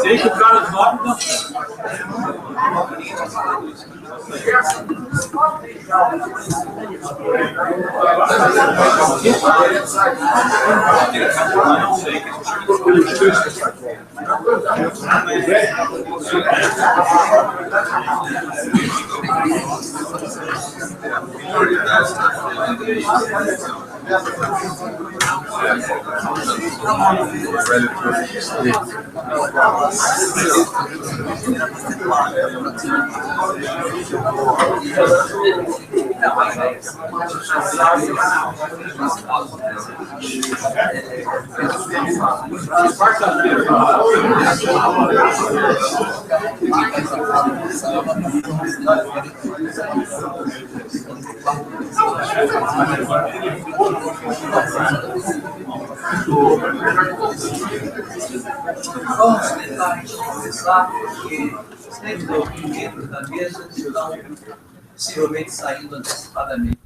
Sei que o cara do nome não. Vamos tentar começar, porque os membros da mesa estão possivelmente saindo antecipadamente,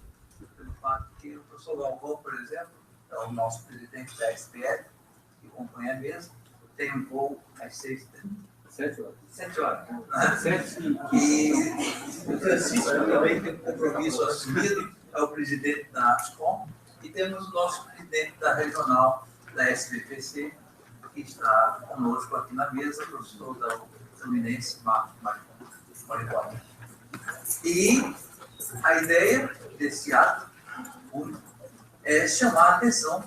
pelo fato que o professor Galvão, por exemplo, é o nosso presidente da SPF, que acompanha a mesa, tem um voo às 7 horas. 7 horas. E o Francisco também tem um compromisso assumido, é o presidente da ASCOM, e temos o nosso presidente da regional da SBPC, que está conosco aqui na mesa, o professor da Fluminense, Marcos Maricota. E a ideia desse ato público é chamar a atenção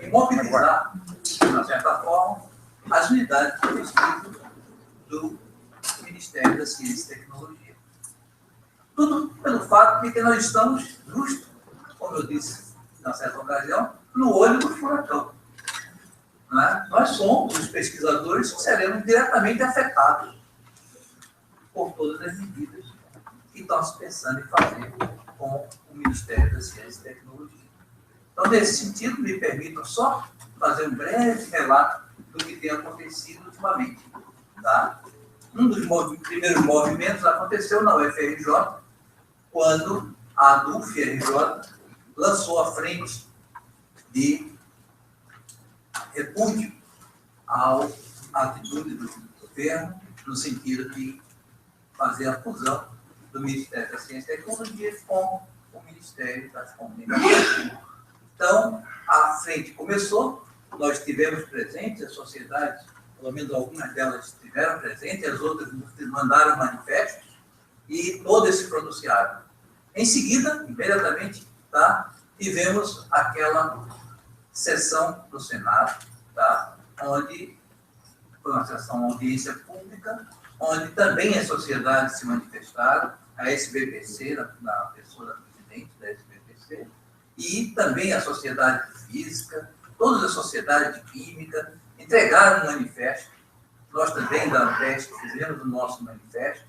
e mobilizar, de uma certa forma, as unidades de pesquisa do Ministério da Ciência e Tecnologia. Tudo pelo fato de que nós estamos justo, como eu disse na certa ocasião, no olho do furacão. Nós somos os pesquisadores que seremos diretamente afetados por todas as medidas que estão se pensando em fazer com o Ministério da Ciência e Tecnologia. Então, nesse sentido, me permitam só fazer um breve relato do que tem acontecido ultimamente. Tá? Um dos primeiros movimentos aconteceu na UFRJ, quando a UFRJ lançou a frente de repúdio à atitude do governo, no sentido de fazer a fusão do Ministério da Ciência e Tecnologia com o Ministério das Comunicações. Então, a frente começou, nós tivemos presentes, as sociedades, pelo menos algumas delas estiveram presentes, as outras mandaram manifestos e todas se pronunciaram. Em seguida, imediatamente, tá, tivemos aquela sessão do Senado, tá, onde foi uma sessão, uma audiência pública, onde também as sociedades se manifestaram, a SBPC, na pessoa da presidente da SBPC, e também a sociedade de física, todas as sociedades de química, entregaram um manifesto. Nós também, da ANPESC, fizemos o nosso manifesto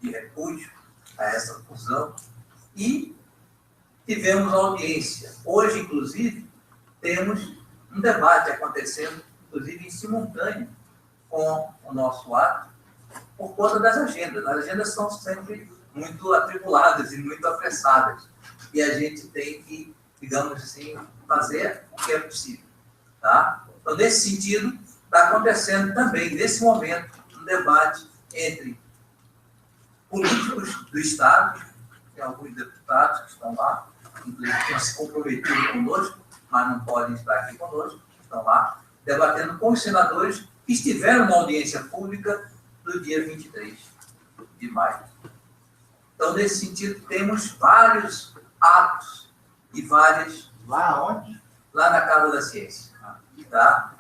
de repúdio a essa fusão e tivemos audiência. Hoje, inclusive, temos um debate acontecendo, inclusive em simultâneo com o nosso ato, por conta das agendas. As agendas são sempre muito atribuladas e muito apressadas. E a gente tem que, digamos assim, fazer o que é possível. Tá? Então, nesse sentido, está acontecendo também, nesse momento, um debate entre políticos do Estado, tem alguns deputados que estão lá, inclusive que se comprometido conosco, mas não podem estar aqui conosco, estão lá, debatendo com os senadores que estiveram na audiência pública do dia 23 de maio. Então, nesse sentido, temos vários atos e várias... Lá onde? Lá na Casa da Ciência. Tá?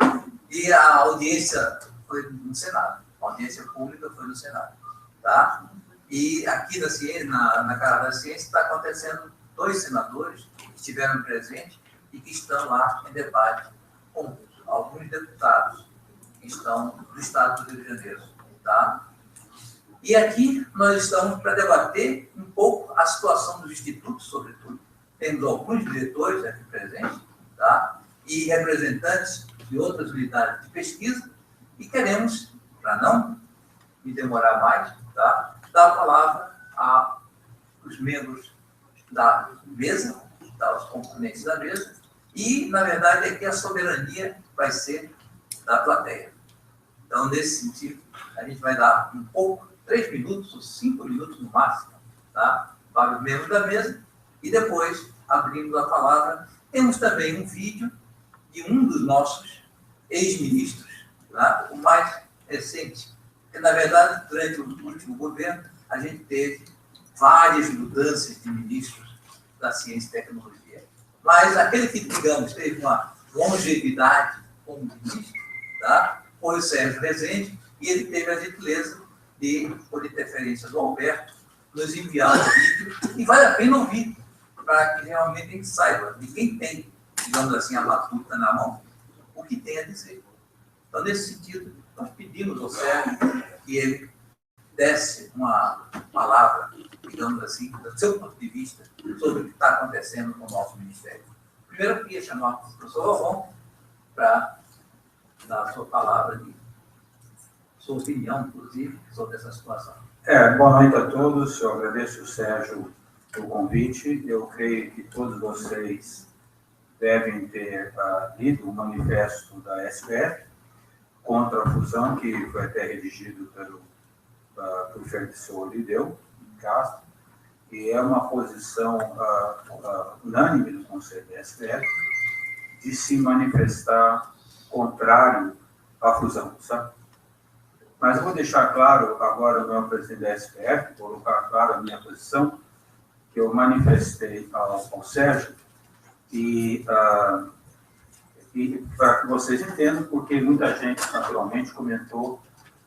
E a audiência foi no Senado. A audiência pública foi no Senado. Tá? E aqui na Ciência, na Casa da Ciência está acontecendo 2 senadores que estiveram presentes e que estão lá em debate com alguns deputados que estão do Estado do Rio de Janeiro. Tá? E aqui nós estamos para debater um pouco a situação dos institutos, sobretudo. Temos alguns diretores aqui presentes, tá? E representantes de outras unidades de pesquisa, e queremos, para não me demorar mais, tá? Dar a palavra aos membros da mesa, tá? Os componentes da mesa, e, na verdade, aqui a soberania vai ser da plateia. Então, nesse sentido, a gente vai dar um pouco, 3 minutos ou 5 minutos no máximo, tá? Para os membros da mesa, e depois, abrindo a palavra, temos também um vídeo de um dos nossos ex-ministros, tá? O mais recente, que, na verdade, durante o último governo, a gente teve várias mudanças de ministros da ciência e tecnologia. Mas aquele que, digamos, teve uma longevidade como ministro, tá? Foi o Sérgio Rezende, e ele teve a gentileza de, por interferência do Alberto, nos enviar um vídeo, e vale a pena ouvir, para que realmente a gente saiba, ninguém tem, digamos assim, a batuta na mão, o que tem a dizer. Então, nesse sentido, nós pedimos ao Sérgio que ele desse uma palavra, digamos assim, do seu ponto de vista, sobre o que está acontecendo com o nosso Ministério. Primeiro, eu queria chamar o professor Alvon para dar a sua palavra, sua opinião, inclusive, sobre essa situação. Boa noite a todos. Eu agradeço, Sérgio, o convite. Eu creio que todos vocês devem ter lido o manifesto da SPF contra a fusão, que foi até redigido pelo professor Lideu Castro, e é uma posição unânime do Conselho da SPF de se manifestar contrário à fusão, sabe? Mas eu vou deixar claro agora, o meu presidente da SPF, colocar claro a minha posição, que eu manifestei ao Sérgio, e para que vocês entendam, porque muita gente, naturalmente, comentou,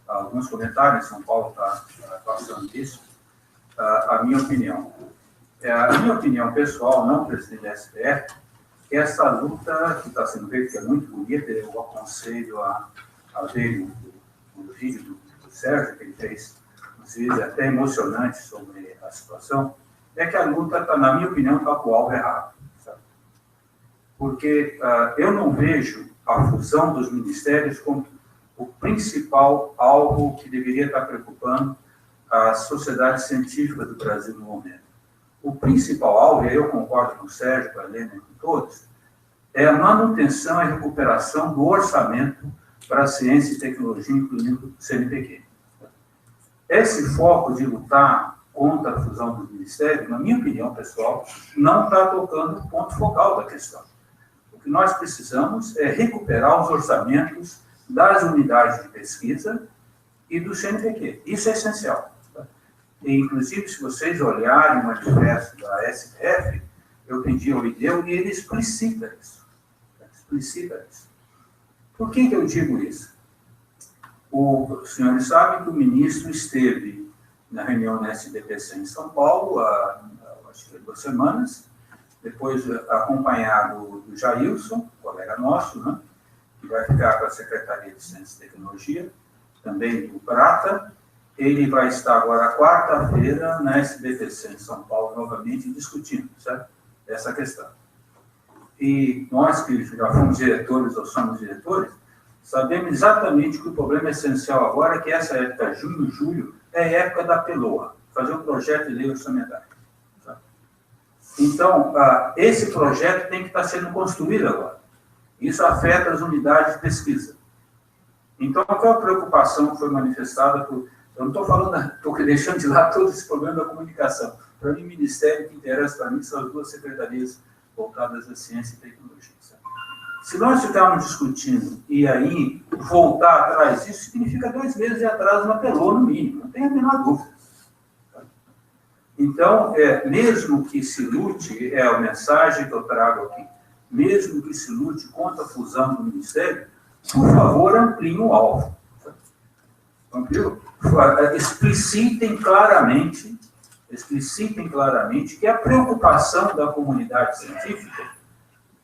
alguns comentários, São Paulo está passando disso, a minha opinião. A minha opinião pessoal, não presidente da SPF, que essa luta que está sendo feita, que é muito bonita, eu aconselho a ver o vídeo do Sérgio, que ele fez, inclusive, até emocionante sobre a situação, é que a luta está, na minha opinião, está com o alvo errado. Sabe? Porque eu não vejo a fusão dos ministérios como o principal alvo que deveria estar preocupando a sociedade científica do Brasil no momento. O principal alvo, e aí eu concordo com o Sérgio, com a Helena e com todos, é a manutenção e recuperação do orçamento para a ciência e tecnologia, incluindo o CNPq. Esse foco de lutar contra a fusão do Ministério, na minha opinião pessoal, não está tocando o ponto focal da questão. O que nós precisamos é recuperar os orçamentos das unidades de pesquisa e do CNPq. Isso é essencial. Tá? E, inclusive, se vocês olharem o manifesto da SPF, eu pedi ao Lideu e ele explicita isso. Explicita isso. Por que eu digo isso? Os senhores sabem que o ministro esteve na reunião da SBPC em São Paulo, acho que 2 semanas, depois acompanhado do Jailson, colega nosso, né, que vai ficar com a Secretaria de Ciência e Tecnologia, também do Prata. Ele vai estar agora, quarta-feira, na SBPC em São Paulo, novamente, discutindo, certo? Essa questão. E nós, que já fomos diretores ou somos diretores, sabemos exatamente que o problema essencial agora é que essa época, junho, julho, é a época da PELOA, fazer o projeto de lei orçamentária. Tá? Então, esse projeto tem que estar sendo construído agora. Isso afeta as unidades de pesquisa. Então, qual a preocupação que foi manifestada por... Eu não estou falando, estou deixando de lado todo esse problema da comunicação. Para mim, o ministério que interessa para mim são as 2 secretarias voltadas à ciência e tecnologia. Sabe? Se nós ficarmos discutindo e aí voltar atrás, isso significa 2 meses de atraso na PELOA, no mínimo, não tem a menor dúvida. Então, mesmo que se lute, é a mensagem que eu trago aqui, mesmo que se lute contra a fusão do Ministério, por favor, ampliem o alvo. Ampliou? Explicitem claramente que a preocupação da comunidade científica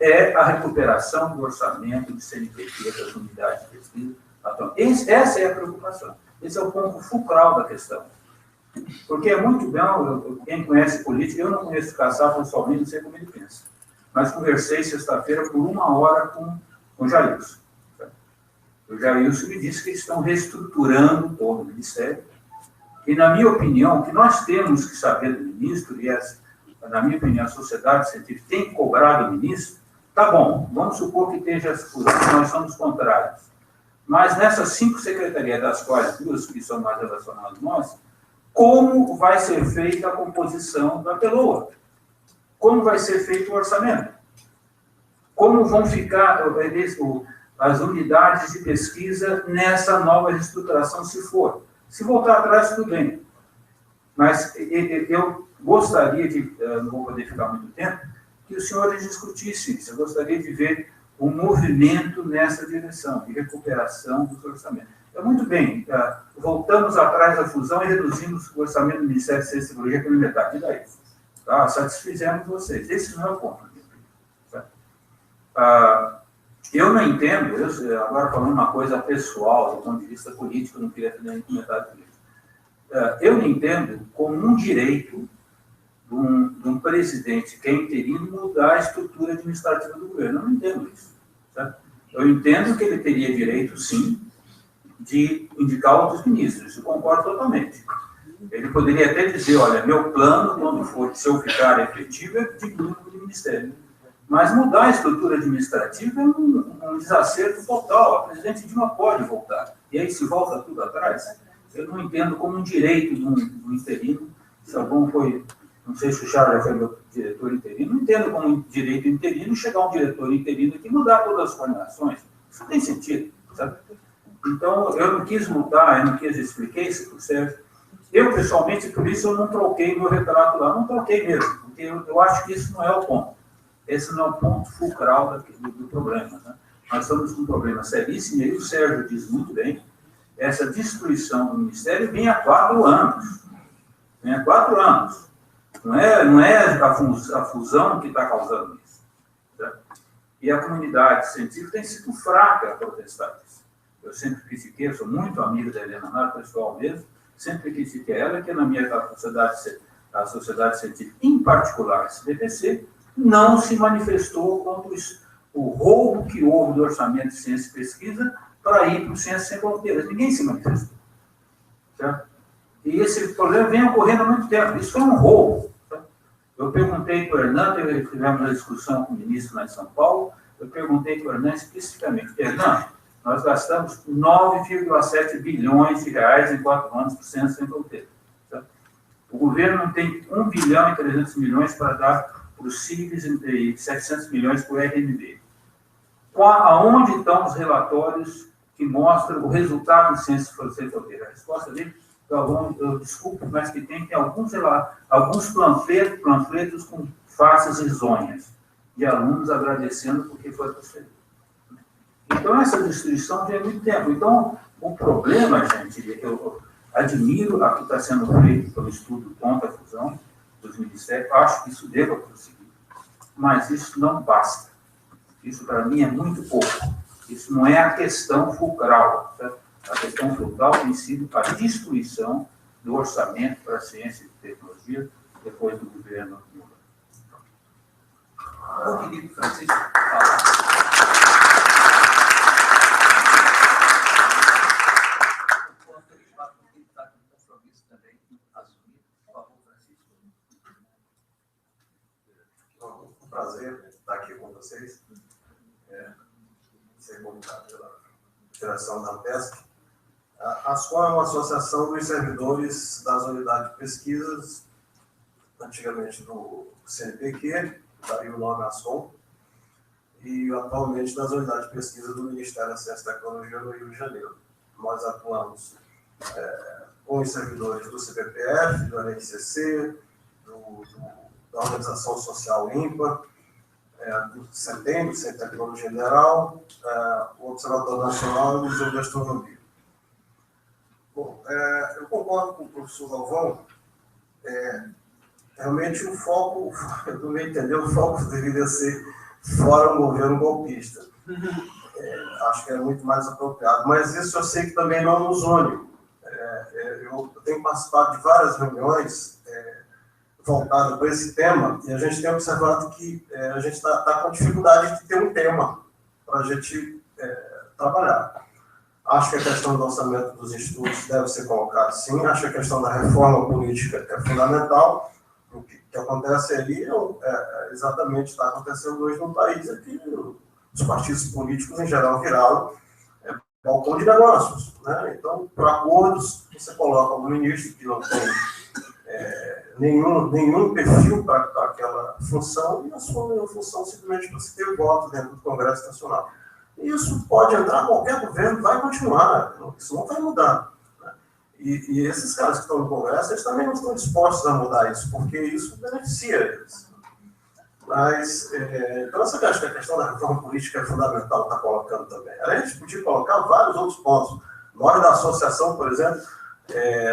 é a recuperação do orçamento de CNPq das unidades de pesquisa. Essa é a preocupação. Esse é o ponto fulcral da questão. Porque é muito bom, quem conhece política, eu não conheço o Kassab pessoalmente, não sei como ele pensa. Mas conversei sexta-feira por 1 hora com o Jailson. O Jailson me disse que eles estão reestruturando todo o Ministério. E, na minha opinião, o que nós temos que saber do ministro, e na minha opinião, a sociedade científica tem que cobrar do ministro, tá bom, vamos supor que esteja nós somos contrários. Mas nessas 5 secretarias, das quais 2 que são mais relacionadas a nós, como vai ser feita a composição da PELOA? Como vai ser feito o orçamento? Como vão ficar as unidades de pesquisa nessa nova reestruturação, se for? Se voltar atrás, tudo bem. Mas eu gostaria de, não vou poder ficar muito tempo, que os senhores discutissem isso. Eu gostaria de ver um movimento nessa direção, de recuperação dos orçamentos. Muito bem, voltamos atrás da fusão e reduzimos o orçamento do Ministério de Ciência e Tecnologia pela metade. E daí? Tá? Satisfizemos vocês. Esse não é o ponto. Tá? Eu não entendo, agora falando uma coisa pessoal, do ponto de vista político, não queria fazer nem comentário político. Eu não entendo como um direito de um presidente que é interino mudar a estrutura administrativa do governo. Eu não entendo isso. Tá? Eu entendo que ele teria direito, sim, de indicar outros ministros, isso eu concordo totalmente. Ele poderia até dizer, olha, meu plano, quando for, se eu ficar efetivo, é diminuir o ministério. Mas mudar a estrutura administrativa é um desacerto total. A presidente Dilma pode voltar. E aí, se volta tudo atrás, eu não entendo como um direito de um interino. Se algum foi, não sei se o Charles já foi meu diretor interino, não entendo como um direito interino chegar um diretor interino aqui e mudar todas as coordenações. Isso não tem sentido, sabe? Então, eu não quis mudar, eu não quis explicar isso para o Sérgio. Eu, pessoalmente, por isso eu não troquei meu retrato lá. Não troquei mesmo, porque eu acho que isso não é o ponto. Esse não é o ponto fulcral do problema. Né? Nós estamos com um problema seríssimo, e aí o Sérgio diz muito bem, essa destruição do Ministério vem há 4 anos. Vem há 4 anos. Não é a fusão que está causando isso. Tá? E a comunidade científica tem sido fraca a protestar isso. Eu sempre critiquei, eu sou muito amigo da Helena Nara, pessoal mesmo, sempre critiquei ela, que na minha a sociedade científica, em particular a SBPC, não se manifestou contra o roubo que houve do orçamento de ciência e pesquisa para ir para o Ciência Sem Fronteiras. Ninguém se manifestou. Certo? E esse problema vem ocorrendo há muito tempo. Isso foi um roubo. Certo? Eu perguntei para o Hernan, tivemos uma discussão com o ministro lá em São Paulo, eu perguntei para o Hernan especificamente, Hernan, nós gastamos 9,7 bilhões de reais em 4 anos para o Ciência Sem Fronteiras. Certo? O governo não tem 1 bilhão e 300 milhões para dar para o CIVES e 700 milhões para o RMB. Aonde estão os relatórios que mostram o resultado de ciência sem fronteira? A resposta dele, eu desculpo, mas que tem alguns panfletos com faces risonhas de alunos agradecendo porque foi transferido. Então, essa destruição tem muito tempo. Então, o problema, gente, eu admiro a que está sendo feito pelo estudo contra a fusão dos ministérios, acho que isso deva prosseguir. Mas isso não basta. Isso, para mim, é muito pouco. Isso não é a questão fulcral. Tá? A questão fulcral tem sido a destruição do orçamento para a ciência e tecnologia depois do governo Lula. O querido Francisco fala. Prazer estar aqui com vocês, ser convidado pela Federação da PESC. A ASCOM é uma associação dos servidores das unidades de pesquisas, antigamente do CNPq, daí o nome ASCOM, e atualmente das unidades de pesquisa do Ministério da Ciência e Tecnologia no Rio de Janeiro. Nós atuamos com os servidores do CPPF, do NCC, da Organização Social IMPA, do CETEM, do Centro de Tecnologia Geral, o Observatório Nacional e o Museu de Astronomia. Bom, eu concordo com o professor Galvão. Realmente o foco, eu também entendeu, o foco deveria ser fora um governo golpista. Acho que é muito mais apropriado. Mas isso eu sei que também não nos une. Eu tenho participado de várias reuniões voltadas para esse tema, e a gente tem observado que a gente está com dificuldade de ter um tema para a gente trabalhar. Acho que a questão do orçamento dos institutos deve ser colocada, sim. Acho que a questão da reforma política é fundamental. O que acontece ali exatamente está acontecendo hoje no país, é que os partidos políticos, em geral, viraram balcão de negócios, né? Então, por acordos, você coloca um ministro que não tem nenhum perfil para aquela função e assume a função simplesmente para se ter voto dentro do Congresso Nacional. E isso pode entrar, qualquer governo vai continuar, isso não vai mudar, né? E esses caras que estão no Congresso, eles também não estão dispostos a mudar isso, porque isso beneficia eles. Mas, então, acho que a questão da reforma política é fundamental, está colocando também. A gente podia colocar vários outros pontos. Nós, da associação, por exemplo,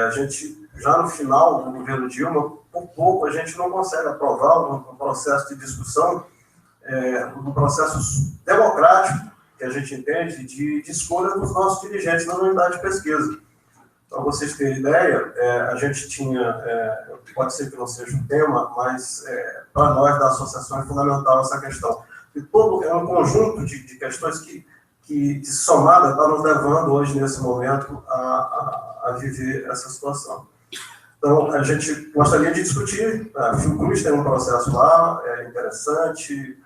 a gente, já no final do governo Dilma, por pouco, a gente não consegue aprovar um processo de discussão, um processo democrático, que a gente entende, de escolha dos nossos dirigentes na unidade de pesquisa. Para vocês terem ideia, a gente tinha, pode ser que não seja um tema, mas para nós da associação é fundamental essa questão. E é um conjunto de questões que somada, está nos levando hoje, nesse momento, a viver essa situação. Então, a gente gostaria de discutir, a Fiocruz tem um processo lá, interessante.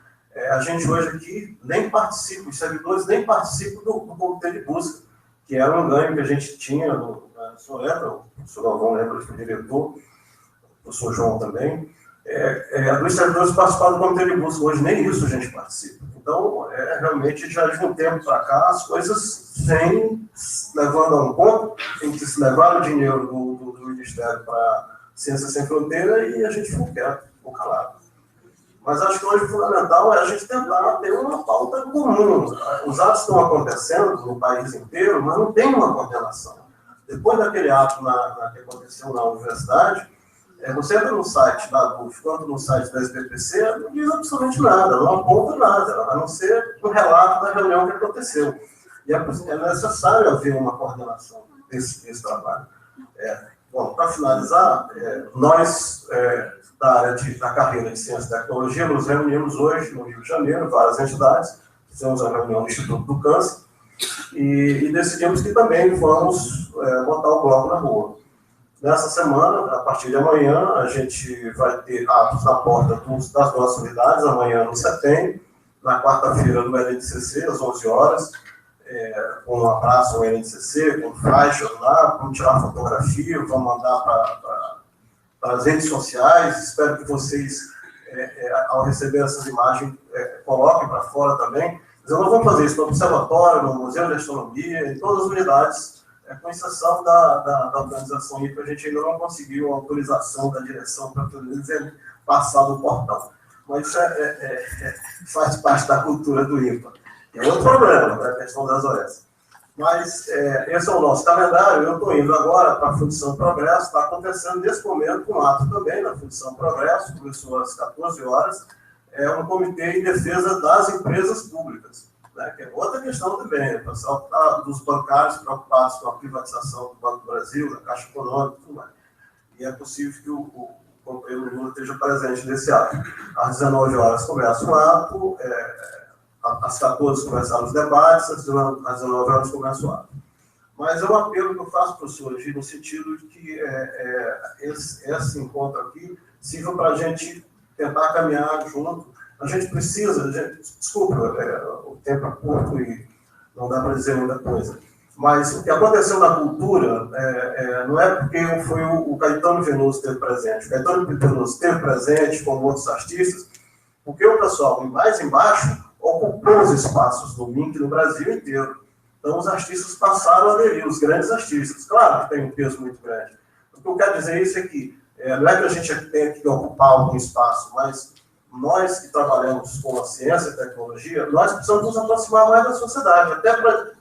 A gente hoje aqui nem participa, os servidores nem participam do comitê de busca, que era um ganho que a gente tinha, o senhor lembra, o senhor Galvão lembra, que foi diretor, o professor João também, dos servidores participaram do comitê de busca, hoje nem isso a gente participa. Então, realmente, já de um tempo para cá, as coisas vêm levando a um ponto em que se levaram o dinheiro do Ministério para Ciência Sem Fronteira e a gente ficou quieto, ficou calado. Mas acho que hoje o fundamental é a gente tentar ter uma pauta comum. Os atos estão acontecendo no país inteiro, mas não tem uma coordenação. Depois daquele ato que aconteceu na universidade, você entra no site da DUF, quanto no site da SBPC, não diz absolutamente nada, não aponta nada, a não ser um relato da reunião que aconteceu. E é necessário haver uma coordenação desse trabalho. Bom, para finalizar, nós, da área da carreira de Ciência e Tecnologia, nos reunimos hoje no Rio de Janeiro, várias entidades, fizemos a reunião no Instituto do Câncer, e decidimos que também vamos botar o bloco na rua. Nessa semana, a partir de amanhã, a gente vai ter atos na porta das nossas unidades, amanhã no CETEM, na quarta-feira no LNCC, às 11 horas, com um abraço ao LNCC, com faixa lá, vamos tirar fotografia, vamos mandar para as redes sociais. Espero que vocês, ao receber essas imagens, coloquem para fora também. Mas nós vamos fazer isso no Observatório, no Museu de Astronomia, em todas as unidades, com exceção da organização IPA, a gente ainda não conseguiu a autorização da direção para poder passar do portão. Mas isso faz parte da cultura do IPA. É outro problema, a questão das OS. Mas esse é o nosso calendário. Eu estou indo agora para a Fundição Progresso. Está acontecendo nesse momento um ato também na Fundição Progresso, começou às 14 horas, um comitê em defesa das empresas públicas, né, que é outra questão também. O pessoal está dos bancários preocupados com a privatização do Banco do Brasil, da Caixa Econômica e tudo mais. E é possível que o companheiro Lula esteja presente nesse ato. Às 19 horas começa o ato, às 14 começaram os debates, às 19 horas começa o ato. Mas é um apelo que eu faço para o senhor, no sentido de que esse encontro aqui sirva para a gente tentar caminhar junto. A gente precisa, desculpa, o tempo é curto e não dá para dizer muita coisa, mas o que aconteceu na cultura não é porque foi o Caetano Veloso que esteve presente. O Caetano Veloso esteve presente com outros artistas, porque o pessoal mais embaixo ocupou os espaços do MINC no Brasil inteiro. Então, os artistas passaram a aderir, os grandes artistas. Claro que tem um peso muito grande. O que eu quero dizer isso é que não é que a gente tenha que ocupar algum espaço, mas nós que trabalhamos com a ciência e tecnologia, nós precisamos nos aproximar mais da sociedade, até para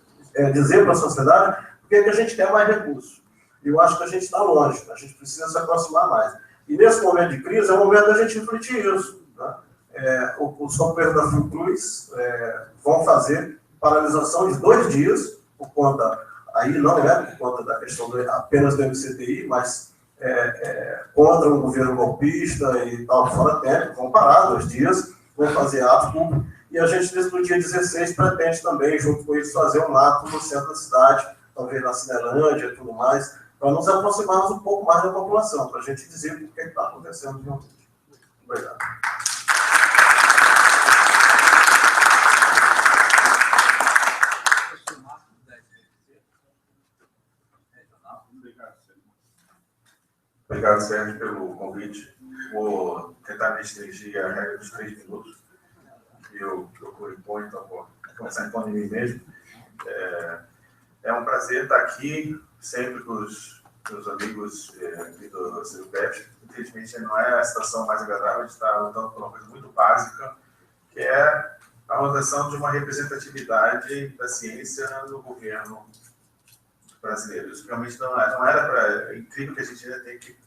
dizer para a sociedade porque a gente quer mais recursos. E eu acho que a gente está longe, a gente precisa se aproximar mais. E nesse momento de crise, é o momento da gente refletir isso. Né? os companheiros da Fiocruz vão fazer paralisação de 2 dias, por conta, aí não é por conta da questão apenas do MCTI, mas contra o governo golpista e tal, fora tempo, vão parar 2 dias, vão fazer ato público, e a gente, no dia 16, pretende também, junto com eles, fazer um ato no centro da cidade, talvez na Cinelândia e tudo mais, para nos aproximarmos um pouco mais da população, para a gente dizer o que está acontecendo realmente. Obrigado. Obrigado, Sérgio, pelo convite. Vou tentar me restringir à regra dos 3 minutos. Eu procuro impor, então vou começar a impor em mim mesmo. É um prazer estar aqui, sempre com os meus amigos aqui do CIUPET. Infelizmente, não é a situação mais agradável, a gente está lutando por uma coisa muito básica, que é a manutenção de uma representatividade da ciência no governo brasileiro. Isso realmente não era para... É incrível que a gente ainda tem que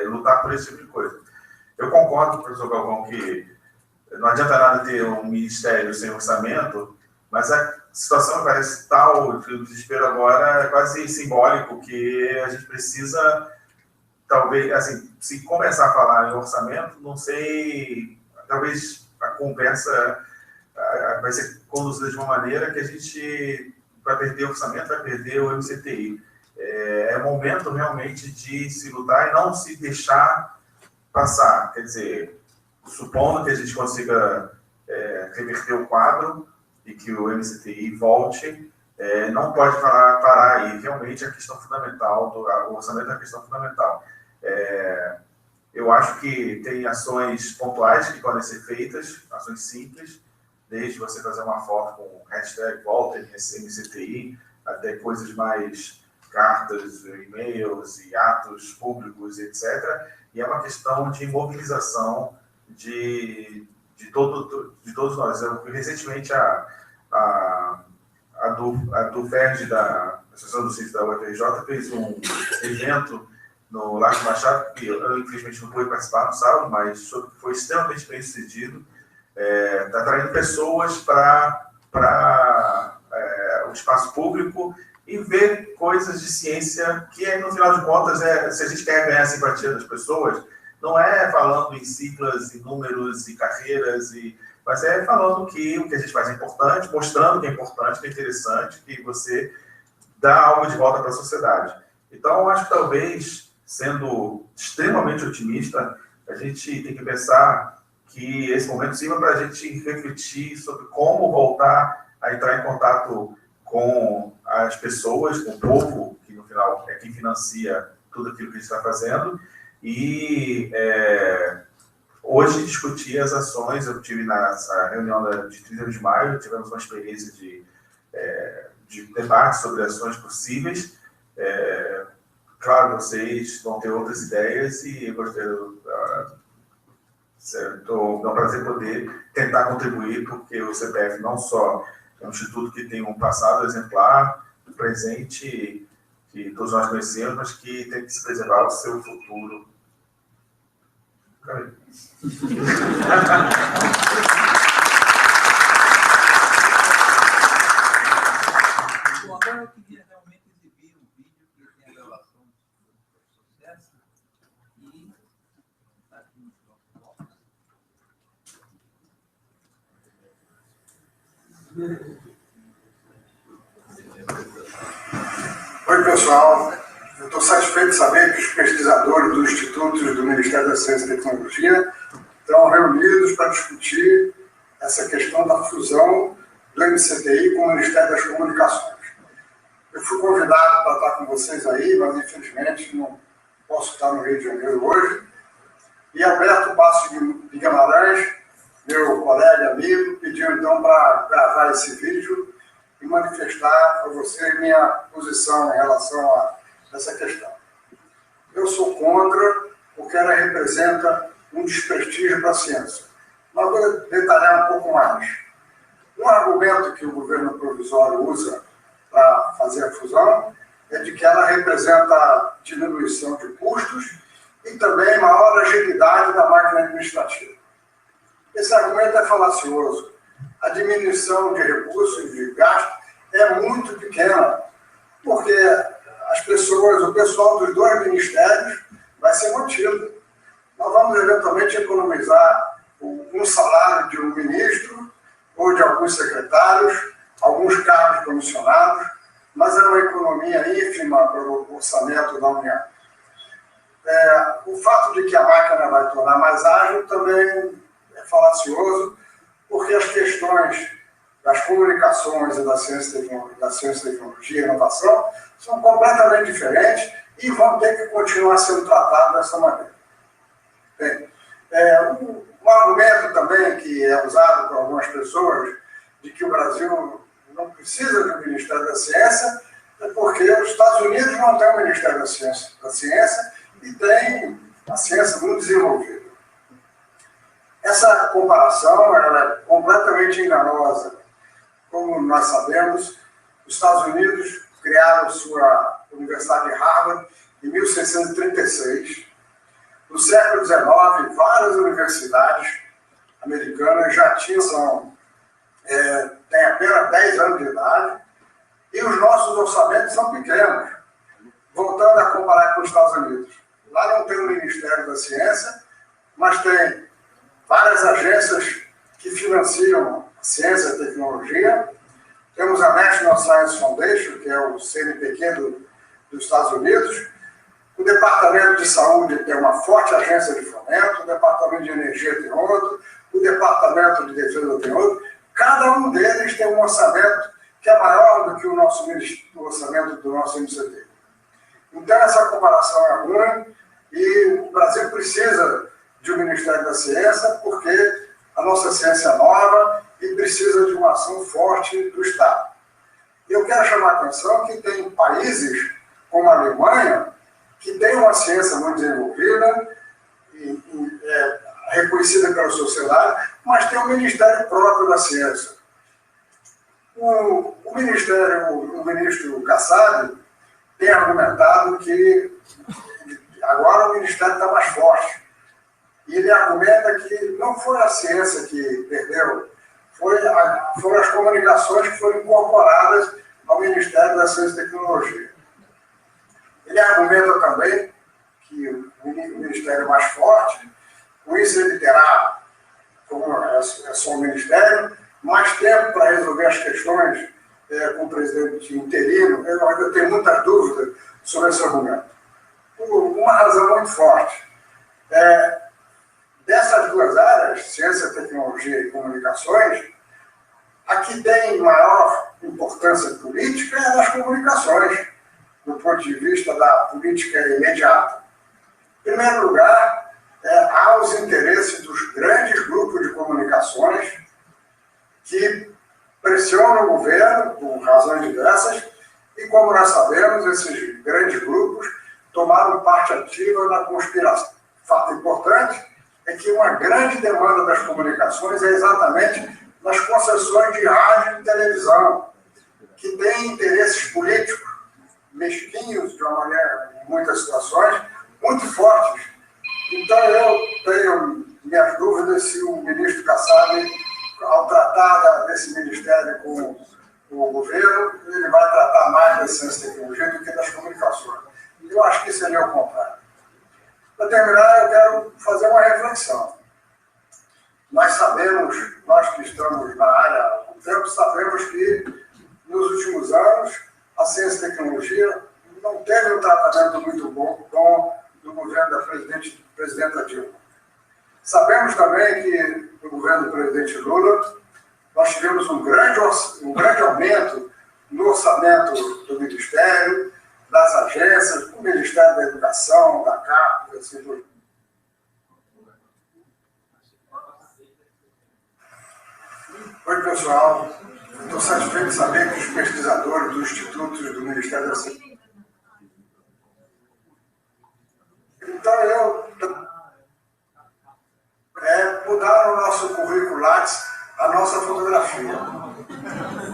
lutar por esse tipo de coisa. Eu concordo com o professor Galvão que não adianta nada ter um ministério sem orçamento, mas a situação me parece tal, que o desespero agora é quase simbólico, que a gente precisa, talvez, assim, se começar a falar em orçamento, não sei, talvez a conversa vai ser conduzida de uma maneira que a gente vai perder o orçamento, vai perder o MCTI. É momento realmente de se lutar e não se deixar passar. Quer dizer, supondo que a gente consiga reverter o quadro e que o MCTI volte, não pode parar aí. Realmente a questão fundamental, o orçamento é a questão fundamental. Eu acho que tem ações pontuais que podem ser feitas, ações simples, desde você fazer uma foto com hashtag volta MCTI, até coisas mais cartas, e-mails e atos públicos, etc. E é uma questão de mobilização de todos nós. Recentemente, a do FERJ, da Associação do Sítio da UFRJ, fez um evento no Largo Machado, que eu infelizmente não pude participar no sábado, mas foi extremamente bem sucedido. Está atraindo pessoas para o espaço público e ver coisas de ciência que, no final de contas, se a gente quer ganhar a simpatia das pessoas, não é falando em siglas, em números e carreiras, mas é falando que o que a gente faz é importante, mostrando que é importante, que é interessante, que você dá algo de volta para a sociedade. Então, eu acho que talvez, sendo extremamente otimista, a gente tem que pensar que esse momento sirva para a gente refletir sobre como voltar a entrar em contato com as pessoas, com o povo, que no final é quem financia tudo aquilo que a gente está fazendo, e hoje discutir as ações. Eu tive nessa reunião de 30 de maio, tivemos uma experiência de debate sobre ações possíveis. Claro, vocês vão ter outras ideias e eu gostaria, é um prazer poder tentar contribuir, porque o CPF não só é um instituto que tem um passado exemplar, um presente que todos nós conhecemos, mas que tem que se preservar o seu futuro. Bom, agora eu queria realmente exibir um vídeo que tem a relação do sucesso e está aqui no próximo Oi, pessoal. Eu estou satisfeito de saber que os pesquisadores dos institutos do Ministério da Ciência e Tecnologia estão reunidos para discutir essa questão da fusão do MCTI com o Ministério das Comunicações. Eu fui convidado para estar com vocês aí, mas infelizmente não posso estar no Rio de Janeiro hoje. E Alberto Bastos de Guimarães, meu colega e amigo, pediu então para gravar esse vídeo e manifestar para vocês minha posição em relação a essa questão. Eu sou contra, porque ela representa um desprestígio para a ciência. Mas vou detalhar um pouco mais. Um argumento que o governo provisório usa para fazer a fusão é de que ela representa diminuição de custos e também maior agilidade da máquina administrativa. Esse argumento é falacioso. A diminuição de recursos, de gasto, é muito pequena, porque as pessoas, o pessoal dos dois ministérios vai ser mantido. Nós vamos, eventualmente, economizar um salário de um ministro ou de alguns secretários, alguns cargos comissionados, mas é uma economia ínfima para o orçamento da União. O fato de que a máquina vai tornar mais ágil também é falacioso, porque as questões das comunicações e da ciência, tecnologia e inovação são completamente diferentes e vão ter que continuar sendo tratadas dessa maneira. Bem, um argumento também que é usado por algumas pessoas de que o Brasil não precisa do Ministério da Ciência é porque os Estados Unidos não têm o Ministério da Ciência e tem a ciência muito desenvolvida. Essa comparação ela é completamente enganosa. Como nós sabemos, os Estados Unidos criaram sua Universidade de Harvard em 1636. No século XIX, várias universidades americanas já têm apenas 10 anos de idade e os nossos orçamentos são pequenos. Voltando a comparar com os Estados Unidos. Lá não tem o Ministério da Ciência, mas tem várias agências que financiam a ciência e a tecnologia. Temos a National Science Foundation, que é o CNPq dos Estados Unidos. O Departamento de Saúde tem uma forte agência de fomento, o Departamento de Energia tem outro, o Departamento de Defesa tem outro. Cada um deles tem um orçamento que é maior do que o orçamento do nosso MCT. Então, essa comparação é ruim e o Brasil precisa de um Ministério da Ciência porque a nossa ciência é nova e precisa de uma ação forte do Estado. Eu quero chamar a atenção que tem países como a Alemanha que tem uma ciência muito desenvolvida, reconhecida pela sociedade, mas tem um Ministério próprio da Ciência. O ministro Kassab tem argumentado que agora o Ministério está mais forte. E ele argumenta que não foi a ciência que perdeu, foram as comunicações que foram incorporadas ao Ministério da Ciência e Tecnologia. Ele argumenta também que o Ministério é mais forte, com isso ele terá, como é só um Ministério, mais tempo para resolver as questões com o presidente interino. Eu ainda tenho muitas dúvidas sobre esse argumento. Por uma razão muito forte. Dessas duas áreas, ciência, tecnologia e comunicações, a que tem maior importância política é nas comunicações, do ponto de vista da política imediata. Em primeiro lugar, há os interesses dos grandes grupos de comunicações que pressionam o governo por razões diversas e, como nós sabemos, esses grandes grupos tomaram parte ativa na conspiração. Fato importante é que uma grande demanda das comunicações é exatamente nas concessões de rádio e televisão, que têm interesses políticos mesquinhos, de uma maneira, em muitas situações, muito fortes. Então, eu tenho minhas dúvidas se o ministro Kassab, ao tratar desse ministério com o governo, ele vai tratar mais da ciência e tecnologia do que das comunicações. Eu acho que seria o contrário. Para terminar, eu quero fazer uma reflexão. Nós sabemos, nós que estamos na área há algum tempo, sabemos que nos últimos anos a ciência e tecnologia não teve um tratamento muito bom do governo da presidenta Dilma. Sabemos também que no governo do presidente Lula nós tivemos um grande aumento no orçamento do Ministério, das agências, do Ministério da Educação, da CAP, assim por diante. Oi, pessoal. Estou satisfeito de saber que os pesquisadores dos institutos do Ministério da Ciência. Então, mudaram o nosso currículo Lattes, a nossa fotografia.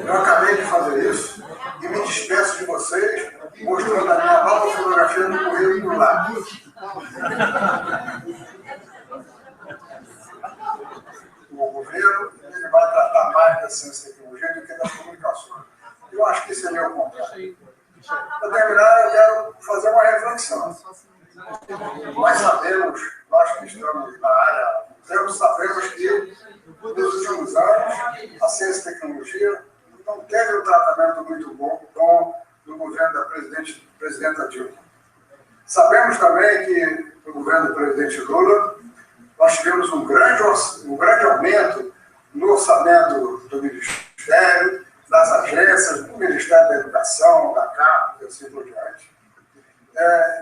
Eu acabei de fazer isso e me despeço de vocês mostrando a minha nova fotografia no currículo Lattes. contrário. Para terminar, eu quero fazer uma reflexão. Nós sabemos, nós que estamos na área, sabemos que nos últimos anos a ciência e tecnologia não teve um tratamento muito bom no governo da presidenta Dilma. Sabemos também que no governo do presidente Lula nós tivemos um grande aumento no orçamento do Ministério, das agências, do Ministério da Educação, da CAP, e assim por diante.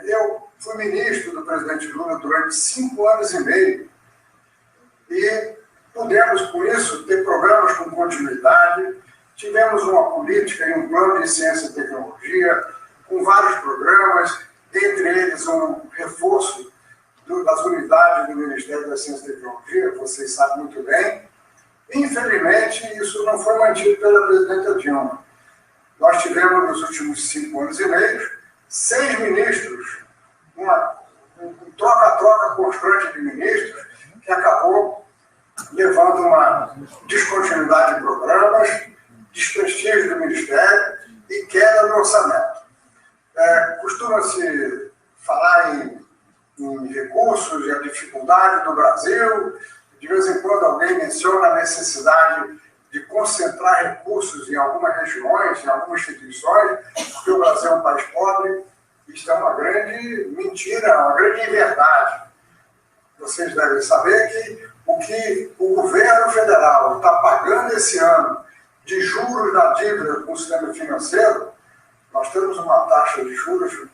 Eu fui ministro do presidente Lula durante 5 anos e meio e pudemos, com isso, ter programas com continuidade, tivemos uma política e um plano de ciência e tecnologia, com vários programas, dentre eles um reforço das unidades do Ministério da Ciência e Tecnologia, vocês sabem muito bem. Infelizmente, isso não foi mantido pela presidenta Dilma. Nós tivemos, nos últimos 5 anos e meio, 6 ministros, um troca-troca constante de ministros, que acabou levando uma descontinuidade de programas, desprestígio do Ministério e queda no orçamento. Costuma-se falar em recursos e a dificuldade do Brasil. De vez em quando alguém menciona a necessidade de concentrar recursos em algumas regiões, em algumas instituições, porque o Brasil é um país pobre. Isso é uma grande mentira, uma grande inverdade. Vocês devem saber que o governo federal está pagando esse ano de juros da dívida com o sistema financeiro. Nós temos uma taxa de juros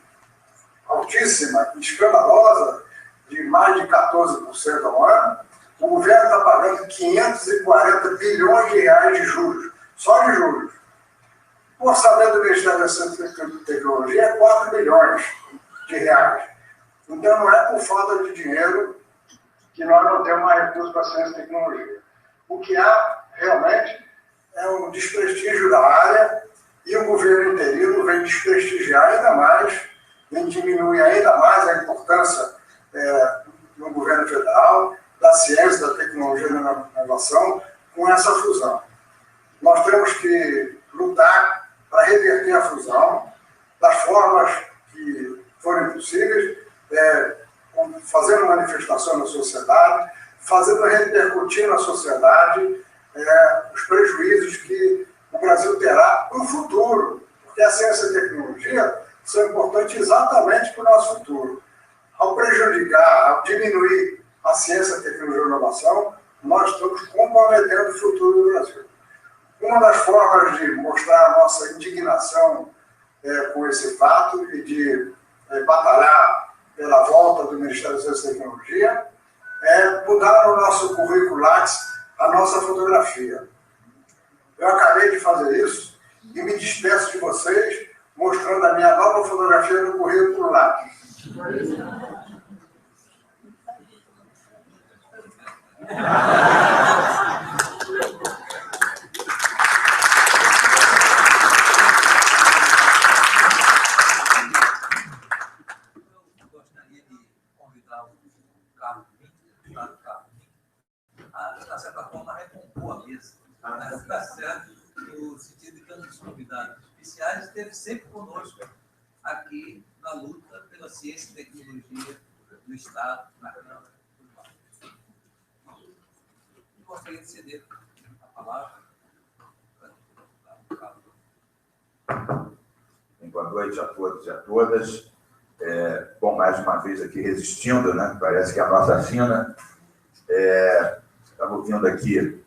altíssima, escandalosa, de mais de 14% ao ano. O governo está pagando 540 bilhões de reais de juros, só de juros. O orçamento do Ministério da Ciência e Tecnologia é 4 bilhões de reais. Então não é por falta de dinheiro que nós não temos mais recursos para a ciência e tecnologia. O que há realmente é um desprestígio da área e o governo interino vem desprestigiar ainda mais, vem diminuir ainda mais a importância no governo federal, da ciência, da tecnologia e da inovação com essa fusão. Nós temos que lutar para reverter a fusão das formas que forem possíveis, fazendo manifestação na sociedade, fazendo repercutir na sociedade os prejuízos que o Brasil terá no futuro, porque a ciência e a tecnologia são importantes exatamente para o nosso futuro. Ao prejudicar, ao diminuir a ciência, a tecnologia e a inovação, nós estamos comprometendo o futuro do Brasil. Uma das formas de mostrar a nossa indignação com esse fato e de batalhar pela volta do Ministério da Ciência e Tecnologia é mudar no nosso currículo Lattes a nossa fotografia. Eu acabei de fazer isso e me despeço de vocês mostrando a minha nova fotografia no currículo Lattes. Eu gostaria de convidar o Carlos a, de certa forma, recompor a mesa. Tá certo? No sentido de que um dos convidados especiais esteve sempre conosco aqui na luta pela ciência e tecnologia do Estado, na Câmara. Gostaria de ceder a palavra. Boa noite a todos e a todas. Bom, mais uma vez aqui resistindo, né? Parece que a nossa sina. Estava ouvindo aqui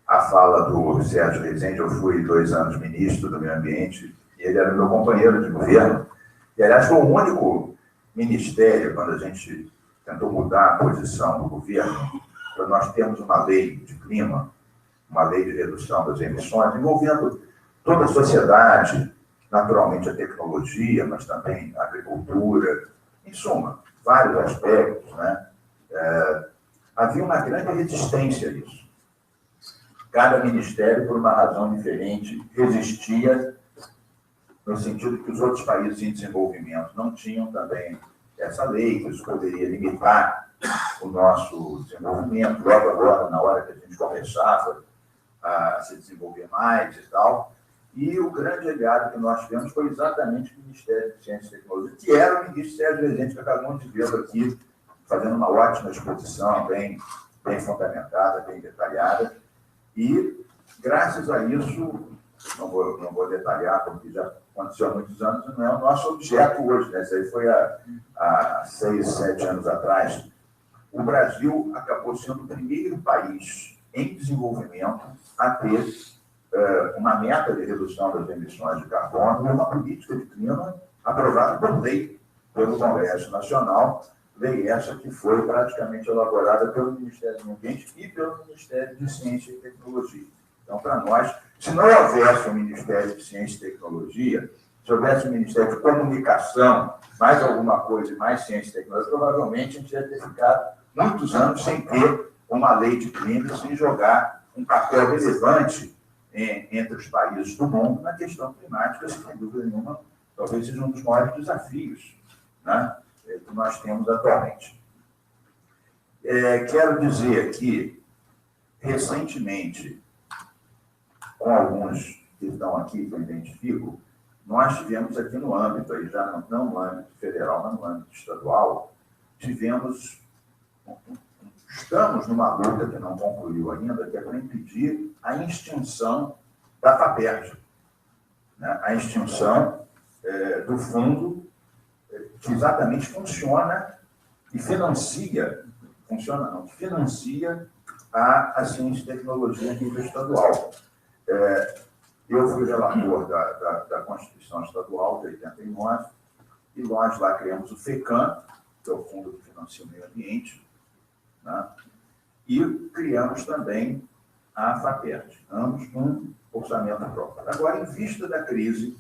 a fala do Sérgio Rezende. Eu fui 2 anos ministro do Meio Ambiente e ele era meu companheiro de governo. E, aliás, foi o único ministério, quando a gente tentou mudar a posição do governo, para nós termos uma lei de clima, uma lei de redução das emissões, envolvendo toda a sociedade, naturalmente a tecnologia, mas também a agricultura, em suma, vários aspectos, né? Havia uma grande resistência a isso. Cada ministério, por uma razão diferente, resistia no sentido que os outros países em desenvolvimento não tinham também essa lei, que isso poderia limitar o nosso desenvolvimento, logo agora, na hora que a gente começava a se desenvolver mais e tal. E o grande aliado que nós tivemos foi exatamente o Ministério de Ciência e Tecnologia, que era o ministro Sérgio Rezende, que acabamos de vê-lo aqui, fazendo uma ótima exposição, bem fundamentada, bem detalhada. E, graças a isso, não vou detalhar, porque já aconteceu há muitos anos, não é o nosso objeto hoje, né? Isso aí foi há 6, 7 anos atrás. O Brasil acabou sendo o primeiro país em desenvolvimento a ter uma meta de redução das emissões de carbono e uma política de clima aprovada por lei pelo Congresso Nacional, lei essa que foi praticamente elaborada pelo Ministério do Meio Ambiente e pelo Ministério de Ciência e Tecnologia. Então, para nós, se não houvesse o Ministério de Ciência e Tecnologia, se houvesse o Ministério de Comunicação, mais alguma coisa, mais ciência e tecnologia, provavelmente a gente ia ter ficado muitos anos sem ter uma lei de clima, sem jogar um papel relevante entre os países do mundo na questão climática, sem dúvida nenhuma, talvez seja um dos maiores desafios, né, que nós temos atualmente. Quero dizer que, recentemente, com alguns que estão aqui, que eu identifico, nós tivemos aqui no âmbito, aí já não no âmbito federal, mas no âmbito estadual, estamos numa luta que não concluiu ainda, que é para impedir a extinção da FAPERJ, né? A extinção do fundo que exatamente funciona e financia a ciência e tecnologia a nível estadual. Eu fui relator da Constituição Estadual de 89, e nós lá criamos o FECAM, que é o Fundo que Financia o Meio Ambiente, né? E criamos também a FAPERJ, ambos com orçamento próprio. Agora, em vista da crise,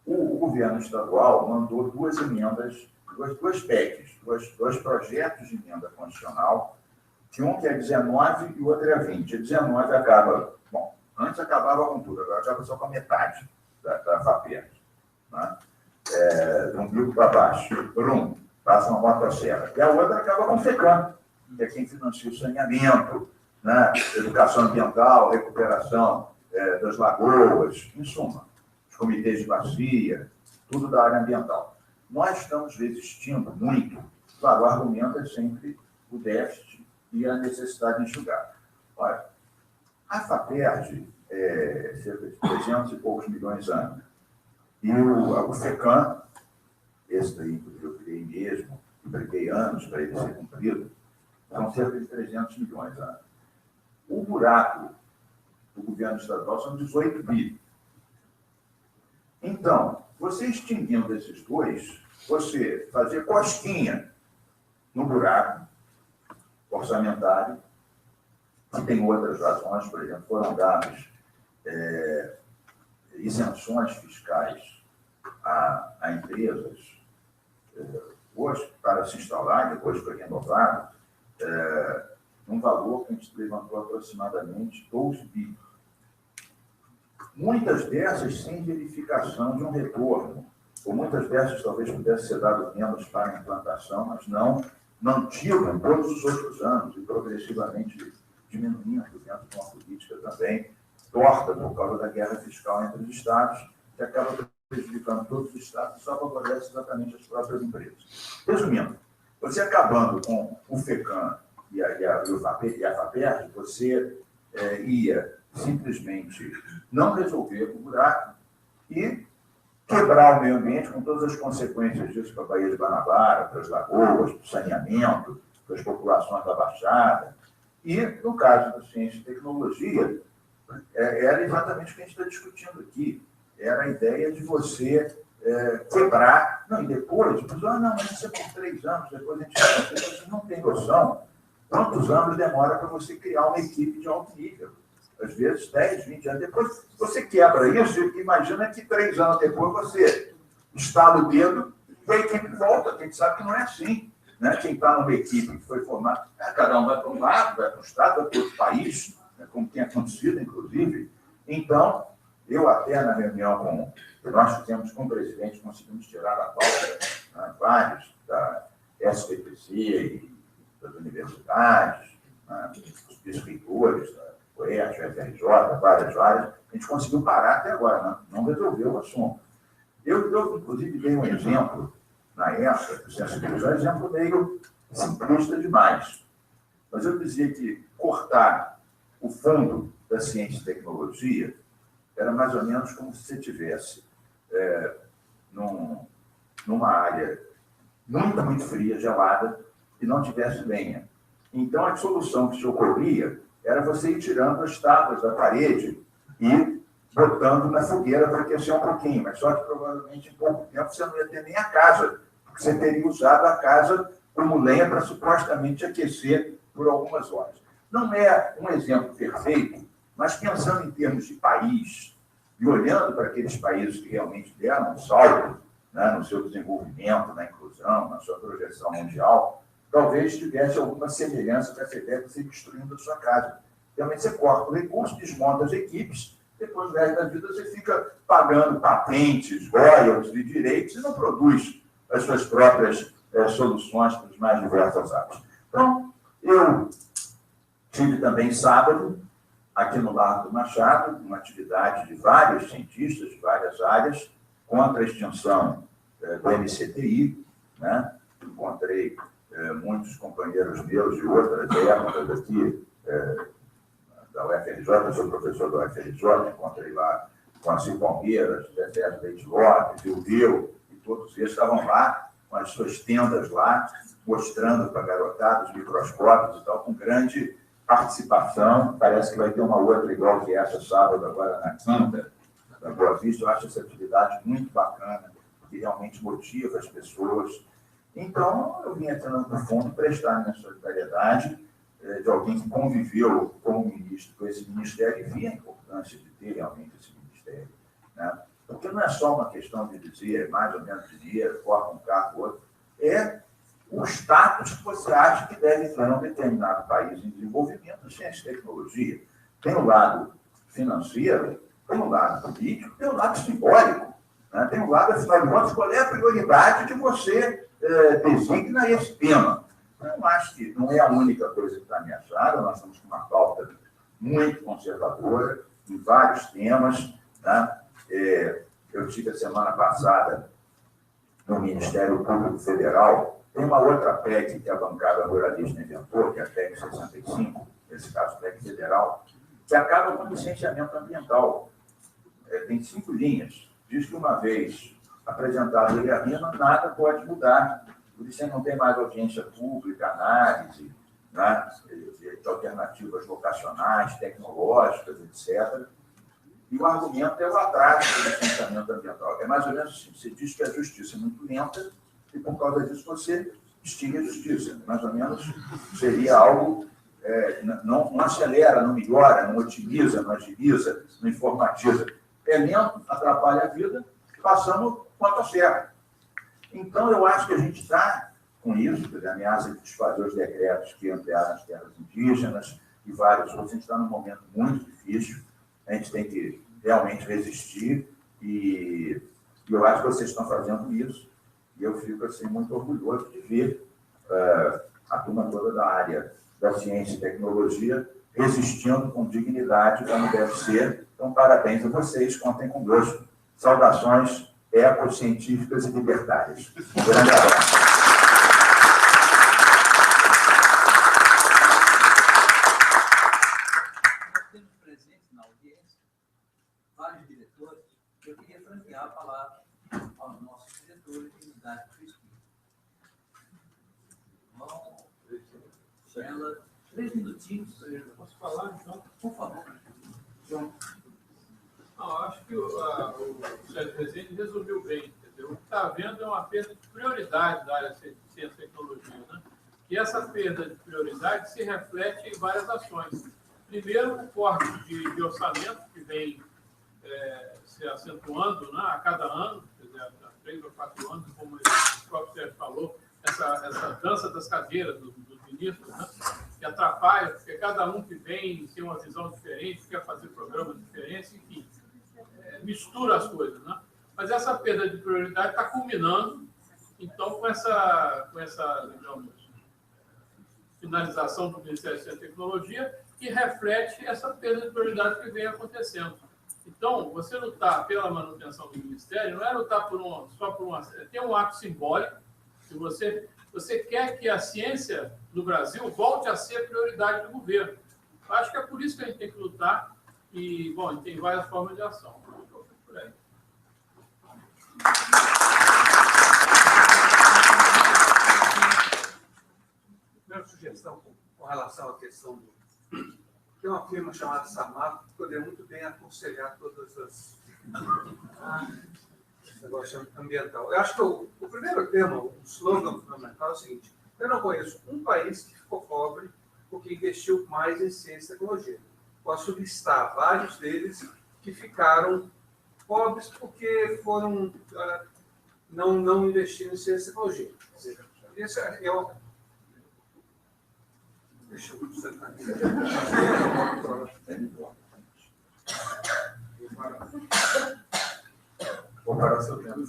o governo estadual mandou duas emendas, duas PECs, dois projetos de emenda constitucional, que um que é 19 e o outro é 20. A 19 acaba, antes acabava com tudo, agora acaba só com a metade da FAPERJ, né? Do umbigo para baixo, passa uma motosserra. E a outra acaba com o FECAM, que é quem financia o saneamento, né? Educação ambiental, recuperação das lagoas, em suma, os comitês de bacia, tudo da área ambiental. Nós estamos resistindo muito, claro, o argumento é sempre o déficit e a necessidade de enxugar. Olha, a FAPERJ é cerca de 300 e poucos milhões ano. E o FECAM, esse daí que eu criei mesmo, e briguei anos para ele ser cumprido, são cerca de 300 milhões ano. O buraco do governo estadual são 18 bi. Então, você extinguindo esses dois, você fazer cosquinha no buraco orçamentário, que tem outras razões, por exemplo, foram dadas isenções fiscais a empresas, hoje, para se instalar, depois foi renovado, um valor que a gente levantou aproximadamente 12 bi. Muitas dessas sem verificação de um retorno, ou muitas dessas talvez pudesse ser dado menos para a implantação, mas não mantido todos os outros anos e progressivamente diminuindo dentro de uma política também torta por causa da guerra fiscal entre os estados, que acaba prejudicando todos os estados e só favorece exatamente as próprias empresas. Resumindo, você acabando com o FECAM e a FAPERJ, você ia simplesmente não resolver o buraco e quebrar o meio ambiente com todas as consequências disso para a Baía de Guanabara, para as lagoas, para o saneamento, para as populações da Baixada. E, no caso da ciência e tecnologia, era exatamente o que a gente está discutindo aqui. Era a ideia de você quebrar. Não, e depois, mas isso é por 3 anos, depois a gente você não tem noção quantos anos demora para você criar uma equipe de alto nível. Às vezes, 10, 20 anos depois, você quebra isso e imagina que 3 anos depois você estala o dedo e a equipe volta. A gente sabe que não é assim. Né? Quem está numa equipe que foi formada, cada um vai para um lado, vai para um estado, vai para outro país, né? Como tem acontecido, inclusive. Então, eu até na reunião que nós fizemos com o presidente, conseguimos tirar da pauta, né, vários da SPPC e das universidades, né, os escritores UERJ, FRJ, várias áreas, a gente conseguiu parar até agora, não resolveu o assunto. Eu, inclusive, dei um exemplo, na época, do Ciência e Tecnologia, um exemplo meio simplista demais. Mas eu dizia que cortar o fundo da ciência e tecnologia era mais ou menos como se você tivesse numa área muito fria, gelada, e não tivesse lenha. Então, a solução que se ocorria era você ir tirando as tábuas da parede e botando na fogueira para aquecer um pouquinho, mas só que provavelmente em pouco tempo você não ia ter nem a casa, porque você teria usado a casa como lenha para supostamente aquecer por algumas horas. Não é um exemplo perfeito, mas pensando em termos de país, e olhando para aqueles países que realmente deram um salto, né, no seu desenvolvimento, na inclusão, na sua projeção mundial, talvez tivesse alguma semelhança com essa ideia de você destruindo a sua casa. Realmente você corta o recurso, desmonta as equipes, depois, no resto da vida, você fica pagando patentes, royalties de direitos e não produz as suas próprias soluções para as mais diversas áreas. Então, eu tive também sábado, aqui no Largo do Machado, uma atividade de vários cientistas de várias áreas contra a extinção do MCTI, né? Encontrei muitos companheiros meus de outras épocas aqui, da UFRJ, eu sou professor da UFRJ, encontrei lá com a Cir Palmeiras, Zé Leite Lopes, Vilveu, e todos eles estavam lá, com as suas tendas lá, mostrando para a garotada os microscópios e tal, com grande participação. Parece que vai ter uma outra igual que essa sábado agora na Quinta, da Boa Vista. Eu acho essa atividade muito bacana, que realmente motiva as pessoas. Então, eu vim aqui no fundo prestar minha solidariedade de alguém que conviveu como ministro com esse ministério e via a importância de ter realmente esse ministério, né? Porque não é só uma questão de dizer mais ou menos dinheiro, corta um carro, outro, é o status que você acha que deve ter um determinado país em desenvolvimento de ciência e tecnologia. Tem o lado financeiro, tem o lado político, tem o lado simbólico, né? Tem o lado, afinal de contas, qual é a prioridade que você designa esse tema. Eu acho que não é a única coisa que está ameaçada, nós estamos com uma pauta muito conservadora, em vários temas, né? Eu tive a semana passada no Ministério Público Federal, tem uma outra PEC que a bancada ruralista inventou, que é a PEC 65, nesse caso PEC federal, que acaba com o licenciamento ambiental. Tem 5 linhas. Diz que uma vez apresentado ele a RIMA, nada pode mudar. Por isso, você não tem mais audiência pública, análise, né, de alternativas vocacionais, tecnológicas, etc. E o argumento é o atraso do licenciamento ambiental. É mais ou menos assim, você diz que a justiça é muito lenta e, por causa disso, você extingue a justiça. Mais ou menos seria algo, não acelera, não melhora, não otimiza, não agiliza, não informatiza. É lento, atrapalha a vida, passamos quanto a certo. Então, eu acho que a gente está com isso, a ameaça de desfazer os decretos que ampliaram as terras indígenas e vários outros. A gente está num momento muito difícil, a gente tem que realmente resistir e eu acho que vocês estão fazendo isso e eu fico assim, muito orgulhoso de ver a turma toda da área da ciência e tecnologia resistindo com dignidade, como deve ser. Então, parabéns a vocês, contem conosco. Saudações ecocientíficas e libertárias. Um grande abraço. Nós temos presentes na audiência vários diretores. Eu queria franquear a palavra aos nossos diretores de unidade de pesquisa. Ela, 3 minutinhos. Posso falar, então? Por favor. João. Não, acho que o Sérgio Rezende resumiu bem, entendeu? O que está havendo é uma perda de prioridade da área de ciência e tecnologia, né? E essa perda de prioridade se reflete em várias ações. Primeiro, o corte de orçamento, que vem se acentuando, né, a cada ano, quer dizer, há 3 ou 4 anos, como o próprio Sérgio falou, essa dança das cadeiras dos ministros, né, que atrapalha, porque cada um que vem tem uma visão diferente, quer fazer programas diferentes, enfim, mistura as coisas, né? Mas essa perda de prioridade está culminando, então, com essa digamos, finalização do Ministério da Ciência e Tecnologia, que reflete essa perda de prioridade que vem acontecendo. Então, você lutar pela manutenção do Ministério não é lutar só por uma... Tem um ato simbólico, que você quer que a ciência no Brasil volte a ser prioridade do governo. Eu acho que é por isso que a gente tem que lutar e, bom, tem várias formas de ação. Por aí. Primeira sugestão com relação à questão do... Tem uma firma chamada Samarco que poderia muito bem aconselhar todas as... esse negócio ambiental. Eu acho que o primeiro tema, o slogan fundamental é o seguinte: eu não conheço um país que ficou pobre porque investiu mais em ciência e tecnologia. Posso listar vários deles que ficaram pobres porque foram não investindo em ciência e tecnologia. Esse é o... Deixa eu sentar aqui. Vou parar o seu tempo.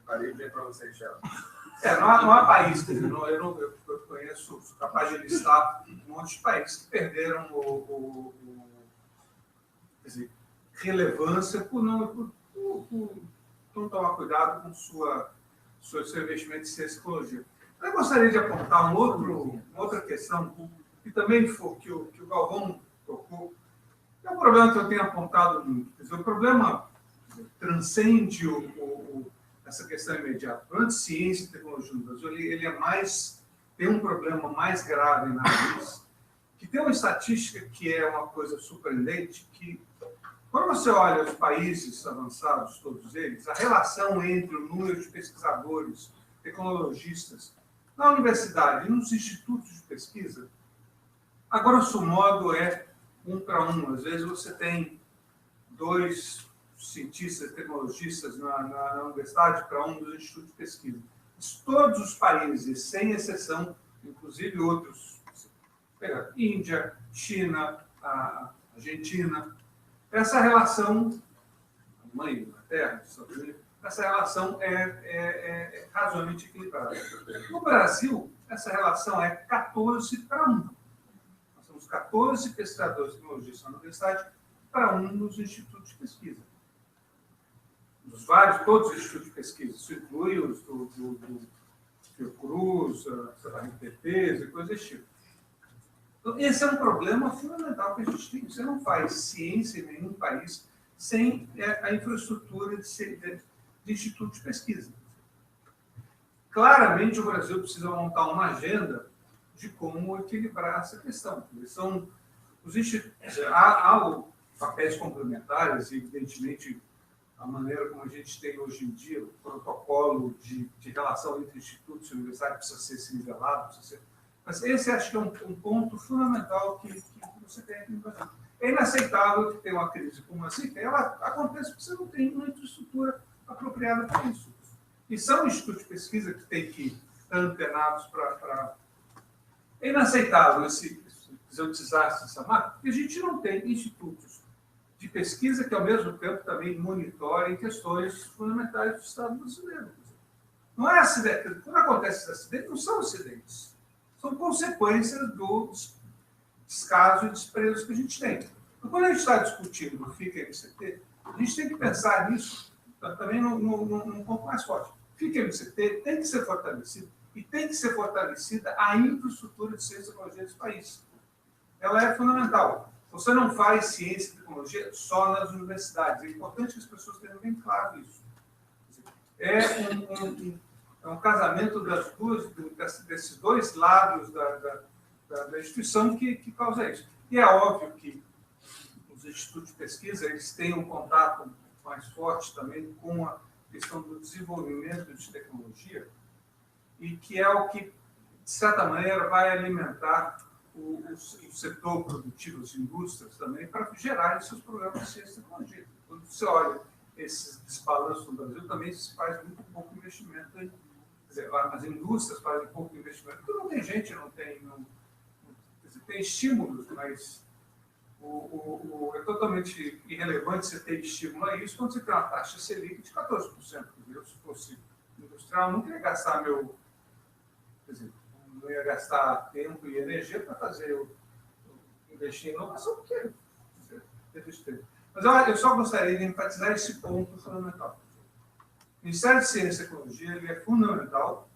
Parei bem para você, Thiago. Não há país, eu conheço, sou capaz de listar um monte de países que perderam quer dizer, relevância por não tomar cuidado com seu investimento em ciência e tecnologia. Eu gostaria de apontar uma outra questão, que também foi que o Galvão tocou. É um problema que eu tenho apontado muito. Quer dizer, o problema transcende essa questão imediata. O problema de ciência e tecnologia no Brasil, ele tem um problema mais grave na raiz, que tem uma estatística que é uma coisa surpreendente, que quando você olha os países avançados, todos eles, a relação entre o número de pesquisadores, tecnologistas, na universidade e nos institutos de pesquisa, a grosso modo é 1 para 1. Às vezes você tem 2 cientistas, tecnologistas na universidade para um dos institutos de pesquisa. Mas todos os países, sem exceção, inclusive outros, pega Índia, China, a Argentina, essa relação, Alemanha, Inglaterra, Estados Unidos, essa relação é razoavelmente equilibrada. No Brasil, essa relação é 14 para 1. Nós temos 14 pesquisadores e tecnologistas na universidade para 1 nos institutos de pesquisa. Todos os institutos de pesquisa, isso inclui os do Fiocruz, RPPs e coisas desse tipo. Então, esse é um problema fundamental que a gente tem. Você não faz ciência em nenhum país sem a infraestrutura de instituto de pesquisa. Claramente, o Brasil precisa montar uma agenda de como equilibrar essa questão. Há papéis complementares e, evidentemente, a maneira como a gente tem hoje em dia, o protocolo de relação entre institutos e universidades precisa ser se nivelado. Mas esse acho que é um ponto fundamental que você tem aqui no Brasil. É inaceitável que tenha uma crise como essa, que ela acontece porque você não tem uma infraestrutura apropriada para isso. E são institutos de pesquisa que têm que estar antenados para... É inaceitável esse desastre dessa marca, porque a gente não tem institutos de pesquisa que, ao mesmo tempo, também monitorem questões fundamentais do Estado brasileiro. Não é acidente. Quando acontece esse acidente, não são acidentes. São consequências do descaso e desprezo que a gente tem. Então, quando a gente está discutindo o FIC-MCT, a gente tem que pensar nisso também num ponto mais forte. FIC-MCT tem que ser fortalecido e tem que ser fortalecida a infraestrutura de ciência e tecnologia desse país. Ela é fundamental. Você não faz ciência e tecnologia só nas universidades. É importante que as pessoas tenham bem claro isso. É um casamento desses dois lados da instituição que causa isso. E é óbvio que os institutos de pesquisa eles têm um contato mais forte também com a questão do desenvolvimento de tecnologia e que é o que, de certa maneira, vai alimentar o setor produtivo, as indústrias também, para gerar esses programas de ciência e tecnologia. Quando você olha esse desbalanço no Brasil, também se faz muito pouco investimento em... Quer dizer, as indústrias fazem pouco investimento. Então, não tem gente, tem estímulos, mas é totalmente irrelevante você ter estímulo a isso quando você tem uma taxa Selic de 14%. Eu, se fosse industrial, não queria gastar não ia gastar tempo e energia para fazer investir em inovação, porque eles têm. Mas eu só gostaria de enfatizar esse ponto fundamental. O Ministério de Ciência e Tecnologia ele é fundamental,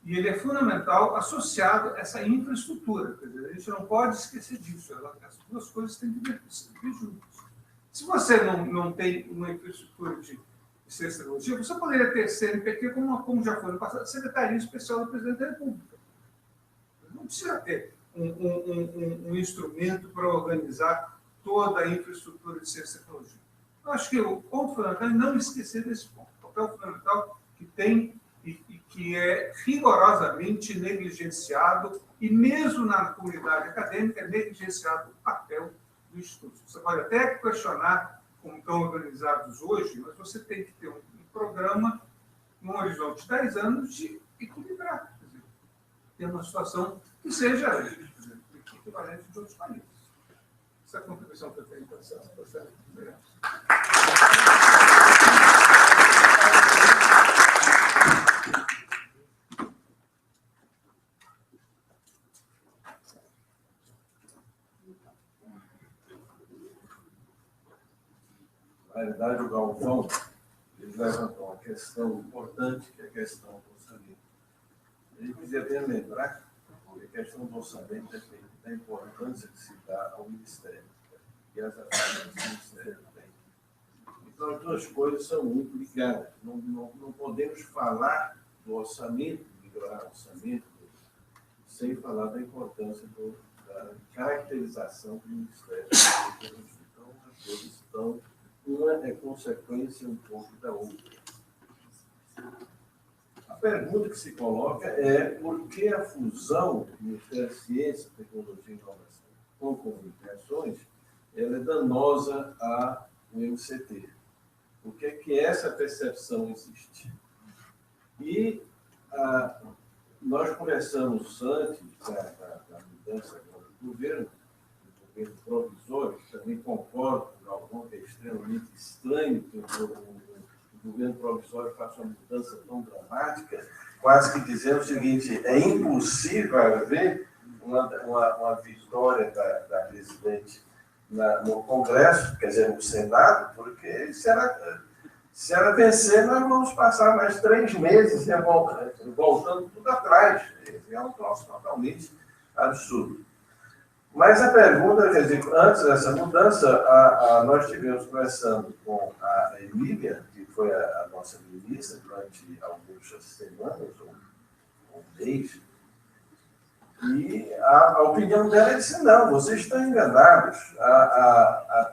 e ele é fundamental associado a essa infraestrutura. Quer dizer, a gente não pode esquecer disso. As duas coisas têm que vir juntas. Se você não tem uma infraestrutura de ciência e tecnologia, você poderia ter CNPq como já foi no passado, Secretaria Especial do Presidente da República. Não precisa ter um instrumento para organizar toda a infraestrutura de ciência e tecnologia. Eu acho que o ponto fundamental é não esquecer desse ponto. O papel fundamental que tem e que é rigorosamente negligenciado, e mesmo na comunidade acadêmica é negligenciado o papel do Instituto. Você pode até questionar como estão organizados hoje, mas você tem que ter um programa, num horizonte de 10 anos, de equilibrar. Quer dizer, ter uma situação que seja equivalente de outros países. Essa é a contribuição que eu tenho para essa processo. Na realidade, o Galvão ele levantou uma questão importante, que é a questão do orçamento. Ele queria bem lembrar que a questão do orçamento depende da importância que se dá ao Ministério e às ações que o Ministério tem. Então, as duas coisas são muito ligadas. Não podemos falar do orçamento, melhorar o orçamento, sem falar da importância da caracterização do Ministério. Então, as coisas estão... Uma é consequência um pouco da outra. A pergunta que se coloca é por que a fusão do Ministério da Ciência, Tecnologia e Inovação com comunicações ela é danosa ao MCT? Por que essa percepção existe? E nós conversamos antes da mudança do governo provisório, que também concordo com algum que é extremamente estranho que o governo provisório faça uma mudança tão dramática, quase que dizendo o seguinte: é impossível haver uma vitória da presidente no Congresso, quer dizer, no Senado, porque se ela vencer, nós vamos passar mais 3 meses voltando tudo atrás. É um troço totalmente absurdo. Mas a pergunta, quer dizer, antes dessa mudança, nós estivemos conversando com a Emília, que foi a nossa ministra durante algumas semanas, ou um mês, e a opinião dela disse: não, vocês estão enganados. A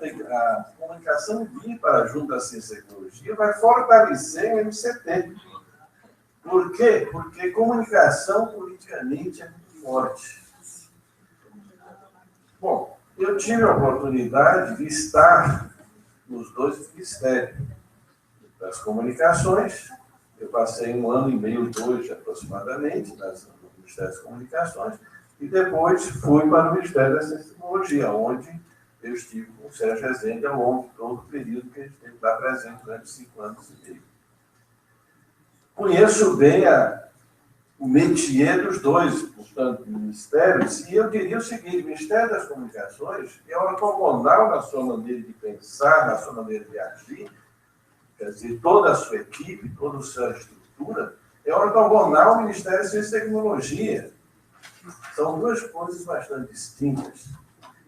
comunicação vir para junto da ciência e tecnologia vai fortalecer o MCT. Por quê? Porque comunicação politicamente é muito forte. Bom, eu tive a oportunidade de estar nos 2 ministérios. Das comunicações, eu passei 1 ano e meio, 2 aproximadamente, no Ministério das Comunicações, e depois fui para o Ministério da Ciência e Tecnologia, onde eu estive com o Sérgio Rezende ao longo de todo o período que ele esteve lá presente durante 5 anos e meio. Conheço bem o métier dos 2, portanto, ministérios, e eu diria o seguinte: o Ministério das Comunicações é ortogonal na sua maneira de pensar, na sua maneira de agir, quer dizer, toda a sua equipe, toda a sua estrutura, é ortogonal ao Ministério da Ciência e Tecnologia. São 2 coisas bastante distintas.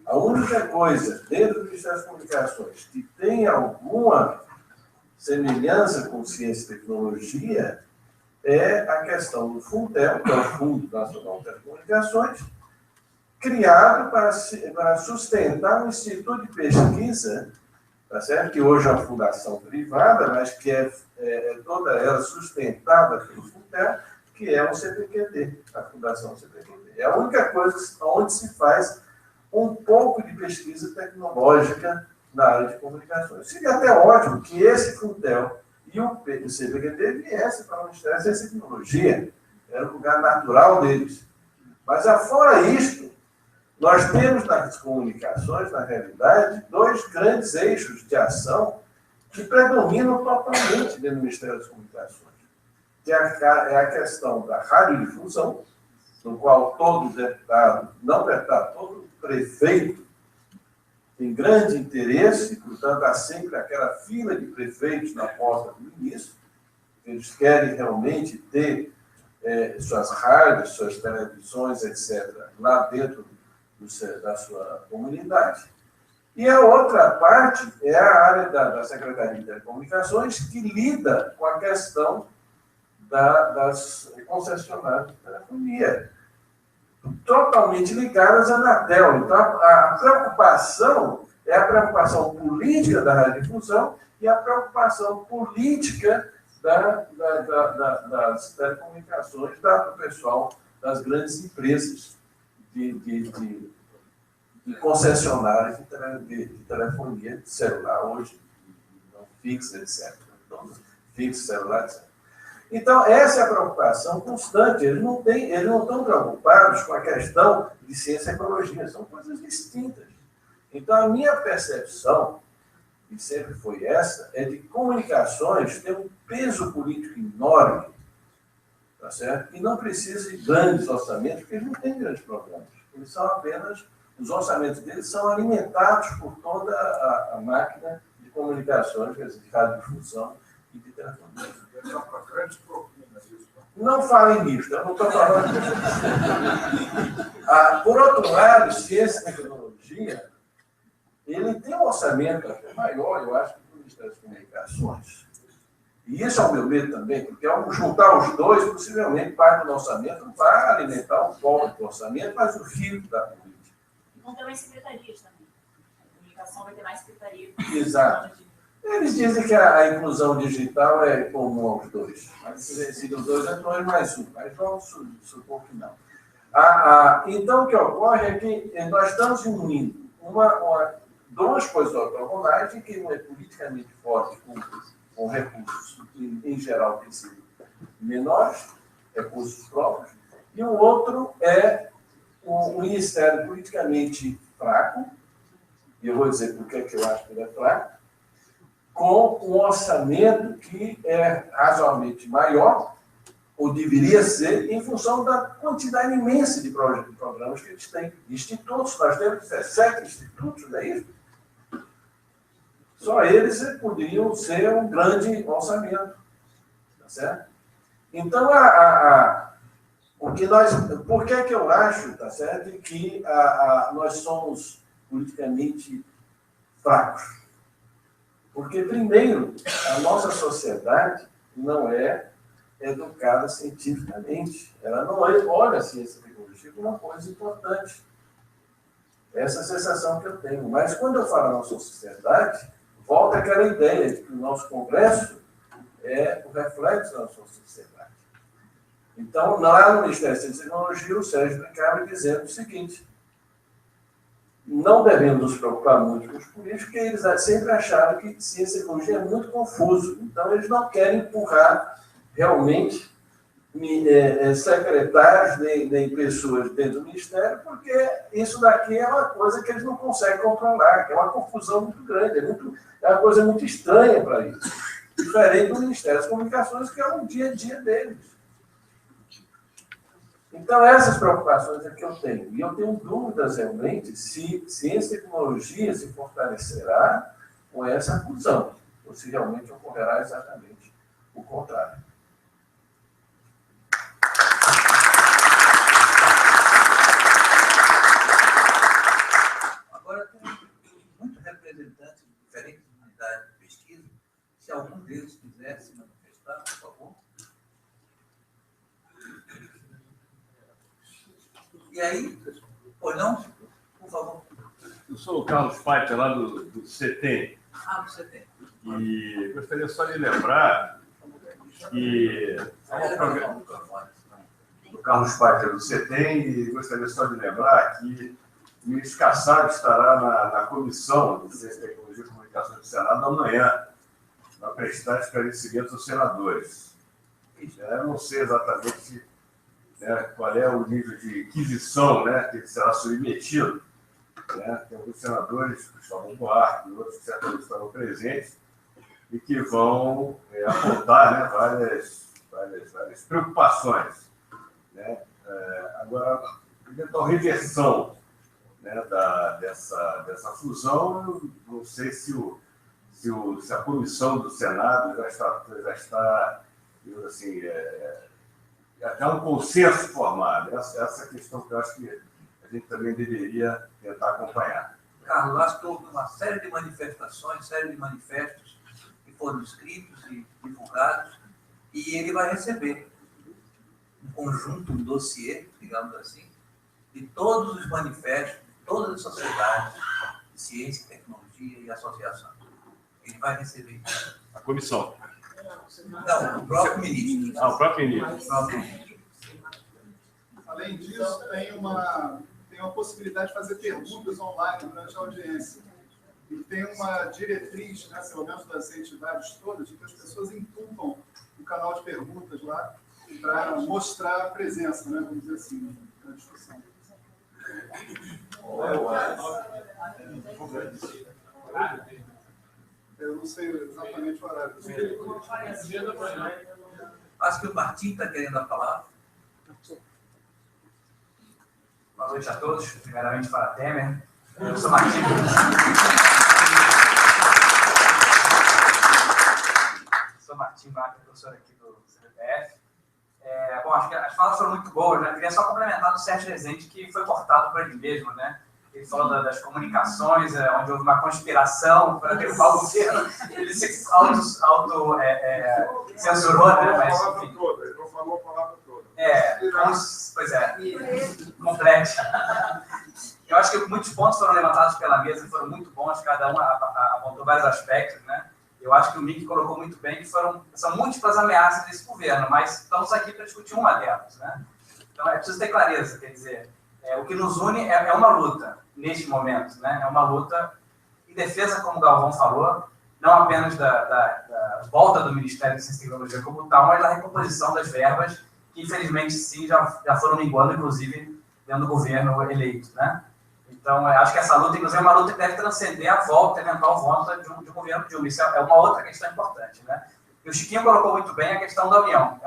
A única coisa dentro do Ministério das Comunicações que tem alguma semelhança com ciência e tecnologia é a questão do Fundel, que é o Fundo Nacional das Comunicações, criado para sustentar um instituto de pesquisa, tá certo? Que hoje é uma fundação privada, mas que é toda ela sustentada pelo Fundel, que é o CPQD, a Fundação CPQD. É a única coisa onde se faz um pouco de pesquisa tecnológica na área de comunicações. Seria até ótimo que esse Fundel e o CPQD viesse para o Ministério da Ciência e Tecnologia. Era o lugar natural deles. Mas, afora isto, nós temos nas comunicações, na realidade, 2 grandes eixos de ação que predominam totalmente dentro do Ministério das Comunicações. Que é a questão da radiodifusão, no qual todo deputado, não deputado, todo prefeito tem grande interesse, portanto, há sempre aquela fila de prefeitos na porta do ministro. Eles querem realmente ter suas rádios, suas televisões, etc., lá dentro da sua comunidade. E a outra parte é a área da Secretaria de Telecomunicações, que lida com a questão das concessionárias de telefonia, totalmente ligadas à Anatel. Então, a preocupação é a preocupação política da radiodifusão e a preocupação política das telecomunicações, do pessoal das grandes empresas de concessionárias de telefonia de celular hoje, não fixa, etc. Então, fixo, celular, etc. Então, essa é a preocupação constante. Eles não estão preocupados com a questão de ciência e ecologia, são coisas distintas. Então, a minha percepção, e sempre foi essa, é de comunicações ter um peso político enorme, tá certo? E não precisa de grandes orçamentos, porque eles não têm grandes programas. Eles são apenas, os orçamentos deles são alimentados por toda a máquina de comunicações, quer dizer, de radiodifusão e de telefonia. Não falem nisso, eu não estou falando disso. Por outro lado, ciência e tecnologia, ele tem um orçamento maior, eu acho, que o Ministério das Comunicações. E isso é o meu medo também, porque ao juntar os dois, possivelmente parte do orçamento vai alimentar o pobre do orçamento, mas o rico da política. Vão ter mais secretarias também. A comunicação vai ter mais secretarias. Exato. Eles dizem que a inclusão digital é comum aos dois. Mas se os dois é dois mais um. Mas vamos supor que não. Então, o que ocorre é que nós estamos unindo duas coisas ortogonais, que um é politicamente forte, com recursos, em geral, tem sido menores, recursos próprios, e o outro é um ministério politicamente fraco, e eu vou dizer por que eu acho que ele é fraco, com um orçamento que é razoavelmente maior, ou deveria ser, em função da quantidade imensa de programas que eles têm. Institutos, nós temos 17 institutos, não é isso? Só eles poderiam ser um grande orçamento. Tá certo? Então, por que eu acho, tá certo, que nós somos politicamente fracos? Porque, primeiro, a nossa sociedade não é educada cientificamente. Ela não olha a ciência e tecnologia como uma coisa importante. Essa é a sensação que eu tenho. Mas, quando eu falo nossa sociedade, volta aquela ideia de que o nosso Congresso é o reflexo da nossa sociedade. Então, lá no Ministério da Ciência e Tecnologia, o Sérgio brincava dizendo o seguinte: não devemos nos preocupar muito com os políticos, porque eles sempre acharam que ciência e tecnologia é muito confuso. Então, eles não querem empurrar realmente secretários nem pessoas dentro do Ministério, porque isso daqui é uma coisa que eles não conseguem controlar, que é uma confusão muito grande, é uma coisa muito estranha para eles. Diferente do Ministério das Comunicações, que é o dia a dia deles. Então, essas preocupações é que eu tenho. E eu tenho dúvidas, realmente, se ciência e tecnologia se fortalecerá com essa fusão, ou se realmente ocorrerá exatamente o contrário. Agora, tem muitos representantes de diferentes unidades de pesquisa. Se algum deles quiser se manifestar, por favor. E aí, ou não? Por favor. Eu sou o Carlos Paiter, lá do CETEM. Do CETEM. E gostaria só de lembrar que... O Carlos Paiter, do CETEM, e gostaria só de lembrar que o ministro Kassab estará na comissão de Ciência, Tecnologia e Comunicações do Senado amanhã, para prestar esclarecimentos aos senadores. Eu não sei exatamente qual é o nível de inquisição que ele será submetido. Tem alguns senadores, Cristóvão Buarque e outros que certamente estarão presentes, e que vão apontar várias preocupações. Agora, eventual reversão né, dessa fusão. Eu não sei se a comissão do Senado já está assim, já um consenso formado. Essa questão que eu acho que a gente também deveria tentar acompanhar. Carlos, acho que houve uma série de manifestações, série de manifestos que foram escritos e divulgados, e ele vai receber um conjunto, um dossiê, digamos assim, de todos os manifestos, de todas as sociedades de ciência, tecnologia e associação. Ele vai receber isso. A comissão. Não, o próprio ministro. O próprio ministro. O próprio ministro. Além disso, tem uma possibilidade de fazer perguntas online durante a audiência. E tem uma diretriz, né, pelo menos das entidades todas, de que as pessoas entumpam o canal de perguntas lá para mostrar a presença, né, vamos dizer assim, na discussão. Eu não sei exatamente o horário. Acho que o Martim está querendo a palavra. Boa noite a todos. Primeiramente para Temer. Eu sou Martim. Sou Martim Baca, professor aqui do CBPF. Bom, acho que as falas foram muito boas, né? Eu queria só complementar do Sérgio Rezende, que foi cortado por ele mesmo, né? Ele falou das comunicações, onde houve uma conspiração para derrubar o governo. Ele se auto-censurou, né? Mas, enfim. Ele não falou a palavra toda. Pois é. Complete. Eu acho que muitos pontos foram levantados pela mesa e foram muito bons, cada um apontou vários aspectos, né? Eu acho que o Mick colocou muito bem que são múltiplas ameaças desse governo, mas estamos aqui para discutir uma delas, né? Então, é preciso ter clareza, quer dizer, o que nos une é uma luta, neste momento, né? É uma luta em defesa, como o Galvão falou, não apenas da volta do Ministério de Ciência e Tecnologia como tal, mas da recomposição das verbas, que infelizmente sim, já foram minguando, inclusive, dentro do governo eleito, né? Então, eu acho que essa luta, inclusive, é uma luta que deve transcender a volta, a eventual volta de um governo Dilma. Isso é uma outra questão importante, né? E o Chiquinho colocou muito bem a questão da União.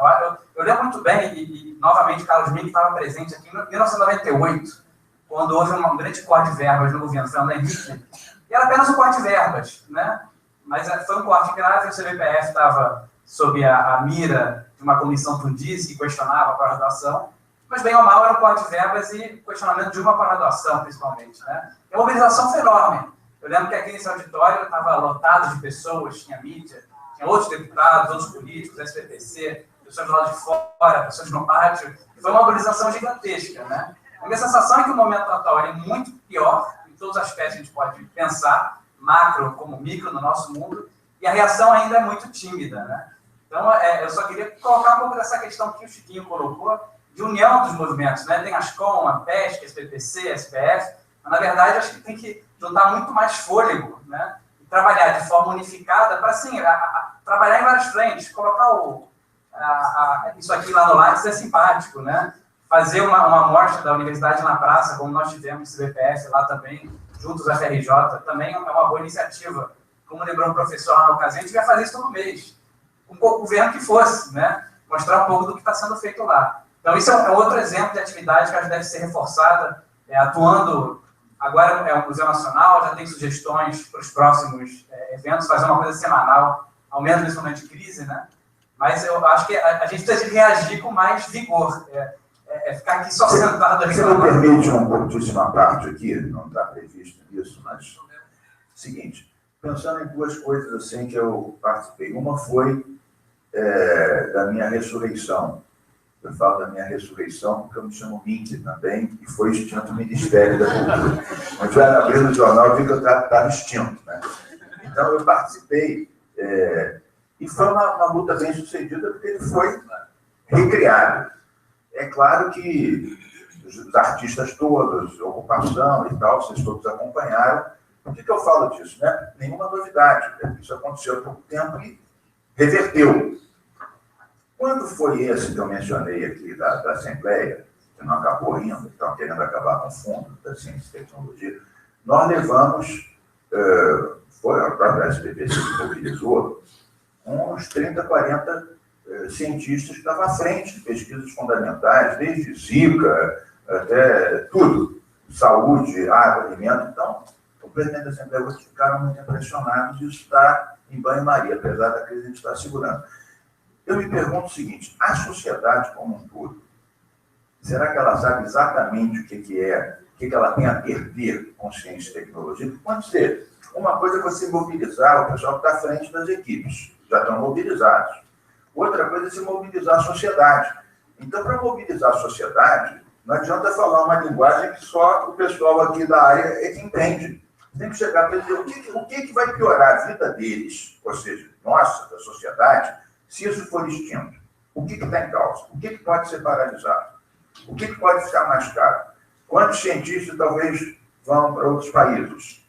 Eu lembro muito bem, e novamente, o Carlos Mink estava presente aqui em 1998, quando houve um grande corte de verbas no governo Fernando Henrique, e era apenas um corte de verbas, né? Mas foi um corte grave, o CBPF estava sob a mira de uma comissão Tundice que questionava a pós-graduação, mas bem ou mal era um corte de verbas e questionamento de uma pós-graduação, principalmente, né? E a mobilização foi enorme. Eu lembro que aqui nesse auditório estava lotado de pessoas, tinha mídia, tinha outros deputados, outros políticos, SPPC, pessoas do lado de fora, pessoas no pátio, e foi uma mobilização gigantesca, né? A minha sensação é que o momento atual é muito pior, em todos os aspectos a gente pode pensar, macro como micro no nosso mundo, e a reação ainda é muito tímida, né? Então, eu só queria colocar um pouco dessa questão que o Chiquinho colocou, de união dos movimentos, né? Tem a ASCOM, a PESC, a SPPC, a SPF, mas, na verdade, acho que tem que juntar muito mais fôlego, né? E trabalhar de forma unificada para, assim, trabalhar em várias frentes, colocar isso aqui lá no Lattes é simpático, né? Fazer uma amostra da universidade na praça, como nós tivemos no CBPF lá também, juntos à FRJ, também é uma boa iniciativa. Como lembrou o professor lá na ocasião, a gente vai fazer isso todo mês, com o governo que fosse, né? Mostrar um pouco do que está sendo feito lá. Então, isso é outro exemplo de atividade que acho que deve ser reforçada, atuando. Agora é o Museu Nacional, já tem sugestões para os próximos eventos, fazer uma coisa semanal, ao menos nesse momento de crise, né? Mas eu acho que a gente precisa reagir com mais vigor. Ficar aqui só sentado aqui. Você me permite uma curtíssima parte aqui, não está previsto isso, mas seguinte, pensando em duas coisas assim que eu participei. Uma foi da minha ressurreição. Eu falo da minha ressurreição porque eu me chamo Mink também e foi extinto o Ministério da Cultura. Mas já abri no jornal eu vi que eu estava extinto, né? Então eu participei e foi uma luta bem sucedida porque ele foi recriado. É claro que os artistas todos, ocupação e tal, vocês todos acompanharam. Por que eu falo disso? Né? Nenhuma novidade. Isso aconteceu há pouco tempo e reverteu. Quando foi esse que eu mencionei aqui da Assembleia, que não acabou ainda, estão querendo acabar com o Fundo da Ciência e Tecnologia, nós levamos, foi a própria SPPC que mobilizou, uns 30, 40 cientistas que estavam à frente de pesquisas fundamentais, desde Zika até tudo, saúde, água, alimento. Então, o presidente da Assembleia hoje ficaram muito impressionados e isso está em banho-maria, apesar da crise a gente estar segurando. Eu me pergunto o seguinte, a sociedade como um todo, será que ela sabe exatamente o que é, o que ela tem a perder com ciência e tecnologia? Pode ser. Uma coisa é você mobilizar o pessoal que está à frente das equipes, já estão mobilizados. Outra coisa é se mobilizar a sociedade. Então, para mobilizar a sociedade, não adianta falar uma linguagem que só o pessoal aqui da área é que entende. Tem que chegar para dizer o que vai piorar a vida deles, ou seja, nossa, da sociedade, se isso for extinto. O que está em causa? O que pode ser paralisado? O que pode ficar mais caro? Quantos cientistas talvez vão para outros países?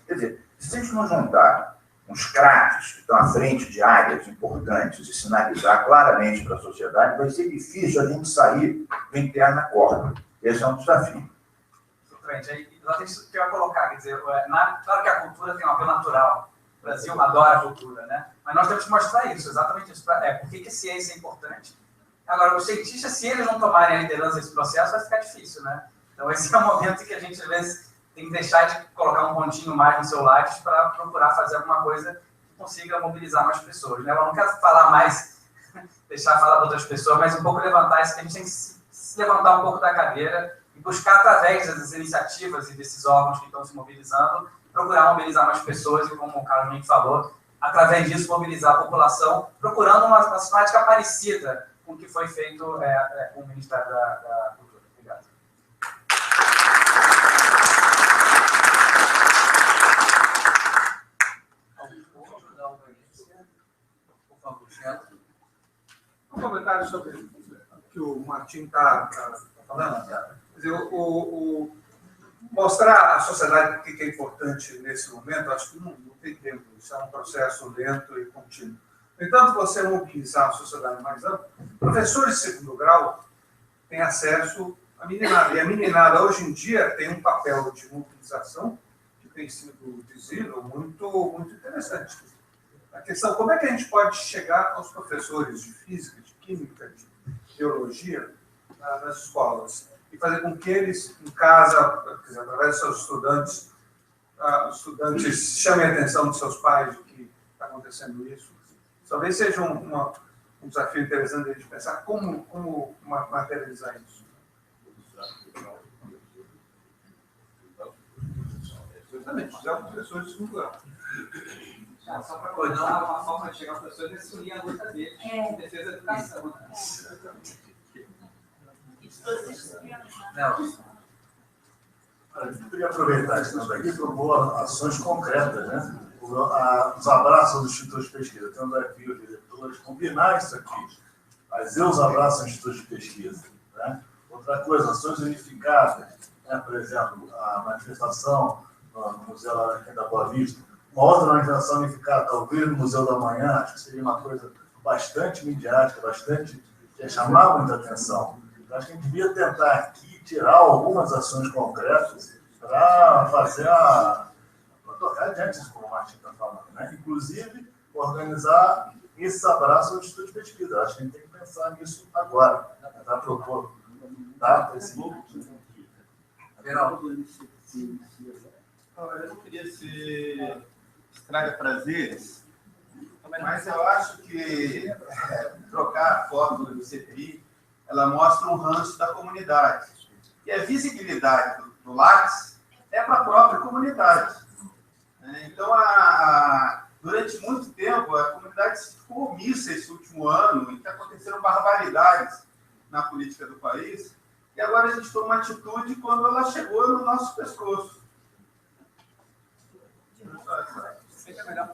Quer dizer, se a gente não juntar uns craques que estão à frente de áreas importantes e sinalizar claramente para a sociedade, vai ser difícil a gente sair do interna corda. Esse é um desafio. Exatamente isso que eu ia colocar. Quer dizer, claro que a cultura tem um apelo natural. O Brasil adora a cultura, né? Mas nós temos que mostrar isso, exatamente isso. Por que a ciência é importante? Agora, os cientistas, se eles não tomarem a liderança desse processo, vai ficar difícil, né? Então, esse é o momento que a gente, às vezes, tem que deixar de colocar um pontinho mais no seu Lattes para procurar fazer alguma coisa que consiga mobilizar mais pessoas, né? Eu não quero falar mais, deixar falar para outras pessoas, mas um pouco levantar isso, que a gente tem que se levantar um pouco da cadeira e buscar, através das iniciativas e desses órgãos que estão se mobilizando, procurar mobilizar mais pessoas e, como o Carlos Henrique falou, através disso, mobilizar a população, procurando uma sistemática parecida com o que foi feito com o Ministério da Cultura. Obrigado. Um comentário sobre o que o Martim está falando. Quer dizer, mostrar à sociedade o que é importante nesse momento, acho que não tem tempo. Isso é um processo lento e contínuo. No entanto, você mobilizar a sociedade mais ampla, professores de segundo grau têm acesso à meninada. E a meninada, hoje em dia, tem um papel de mobilização que tem sido visível muito interessante. A questão, como é que a gente pode chegar aos professores de física, de química, de biologia nas escolas e fazer com que eles, em casa, através dos seus estudantes, os estudantes chamem a atenção dos seus pais de que está acontecendo isso. Talvez seja um desafio interessante a gente pensar como materializar isso. Exatamente, já o professor de segundo grau. Só para acordar, uma forma de chegar ao professor é se unir à luta dele, em defesa da educação. Eu queria aproveitar esse tempo aqui para propor ações concretas, né? Os abraços aos institutos de pesquisa. Temos aqui os diretores combinar isso aqui. Fazer os abraços aos institutos de pesquisa. Né? Outra coisa, ações unificadas. Né? Por exemplo, a manifestação no Museu aqui da Boa Vista. Uma outra manifestação unificada, talvez no Museu da Manhã, acho que seria uma coisa bastante midiática, que chamava muita atenção. Eu acho que a gente devia tentar aqui tirar algumas ações concretas para fazer para tocar adiante isso, como o Martim está falando, né? Inclusive, organizar esses abraços ao Instituto de Pesquisa. Eu acho que a gente tem que pensar nisso agora, tentar propor para esse grupo. Eu não queria ser estraga prazeres, mas eu acho que trocar a fórmula do CPI, ela mostra um ranço da comunidade. E a visibilidade do Lattes é para a própria comunidade. Então, durante muito tempo, a comunidade ficou omissa esse último ano, em que aconteceram barbaridades na política do país, e agora a gente tomou uma atitude quando ela chegou no nosso pescoço.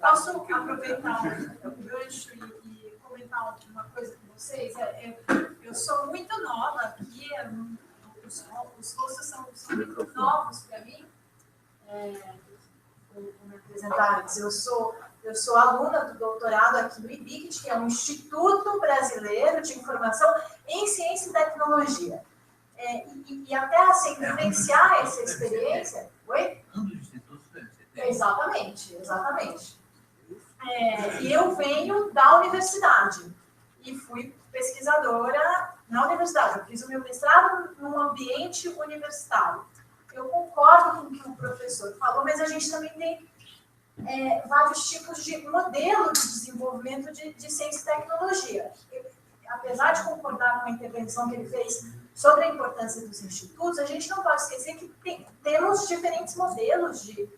Posso aproveitar o gancho e comentar uma coisa com vocês? Eu sou muito nova aqui, os rostos são muito novos para mim. Vou me apresentar antes. Eu sou aluna do doutorado aqui do IBICT, que é um Instituto Brasileiro de Informação em Ciência e Tecnologia. E até assim, vivenciar essa experiência... Oi? Exatamente. E eu venho da universidade e fui pesquisadora na universidade. Eu fiz o meu mestrado num ambiente universitário. Eu concordo com o que o professor falou, mas a gente também tem vários tipos de modelo de desenvolvimento de ciência e tecnologia. Apesar de concordar com a intervenção que ele fez sobre a importância dos institutos, a gente não pode esquecer que temos diferentes modelos de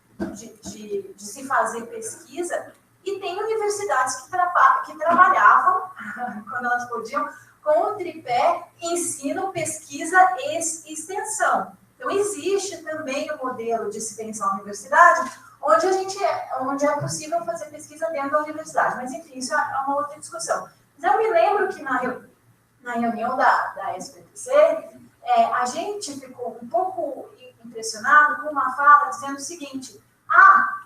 se fazer pesquisa, e tem universidades que trabalhavam, quando elas podiam, com o tripé ensino, pesquisa e extensão. Então, existe também o modelo de se pensar a universidade, onde é possível fazer pesquisa dentro da universidade. Mas, enfim, isso é uma outra discussão. Mas eu me lembro que na reunião da SBPC, a gente ficou um pouco impressionado com uma fala dizendo o seguinte: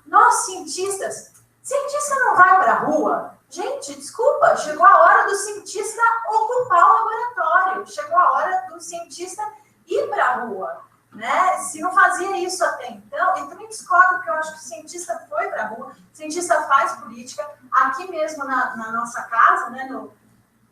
nós cientista não vai para a rua? Gente, desculpa, chegou a hora do cientista ocupar o laboratório, chegou a hora do cientista ir para a rua, né? Se não fazia isso até então, eu também discordo, porque eu acho que o cientista foi para a rua, o cientista faz política, aqui mesmo na nossa casa, né,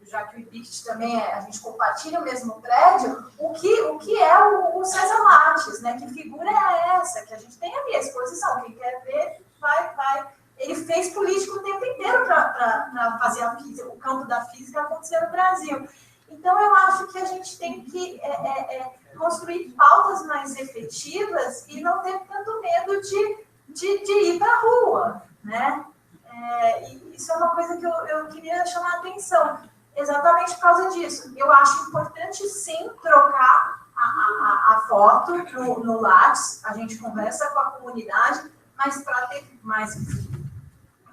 já que o IBICT também a gente compartilha o mesmo prédio, o que é o César Lattes, né? Que figura é essa? Que a gente tem ali a exposição, quem quer ver, vai. Ele fez política o tempo inteiro para fazer a física, o campo da física acontecer no Brasil. Então, eu acho que a gente tem que construir pautas mais efetivas e não ter tanto medo de ir para a rua, né? E isso é uma coisa que eu queria chamar a atenção, exatamente por causa disso. Eu acho importante, sim, trocar a foto no Lattes, a gente conversa com a comunidade, mas para ter mais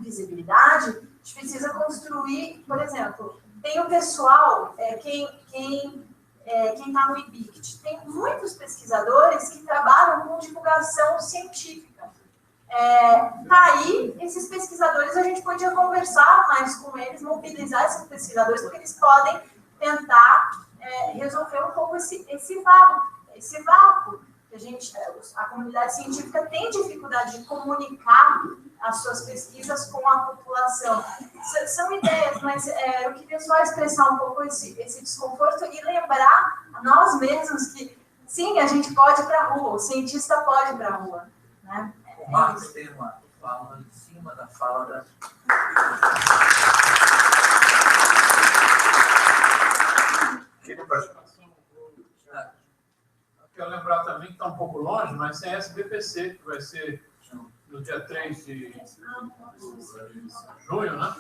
visibilidade, a gente precisa construir, por exemplo, tem o pessoal, quem está no IBICT, tem muitos pesquisadores que trabalham com divulgação científica. Aí, esses pesquisadores, a gente podia conversar mais com eles, mobilizar esses pesquisadores, porque eles podem tentar resolver um pouco esse vácuo. A comunidade científica tem dificuldade de comunicar as suas pesquisas com a população. São ideias, mas eu queria só expressar um pouco esse desconforto e lembrar a nós mesmos que, sim, a gente pode ir para a rua, o cientista pode ir para a rua, né? O Marcos tem uma fala em cima da fala da... Quero lembrar também que está um pouco longe, mas tem a SBPC, que vai ser no dia 3 de junho, né?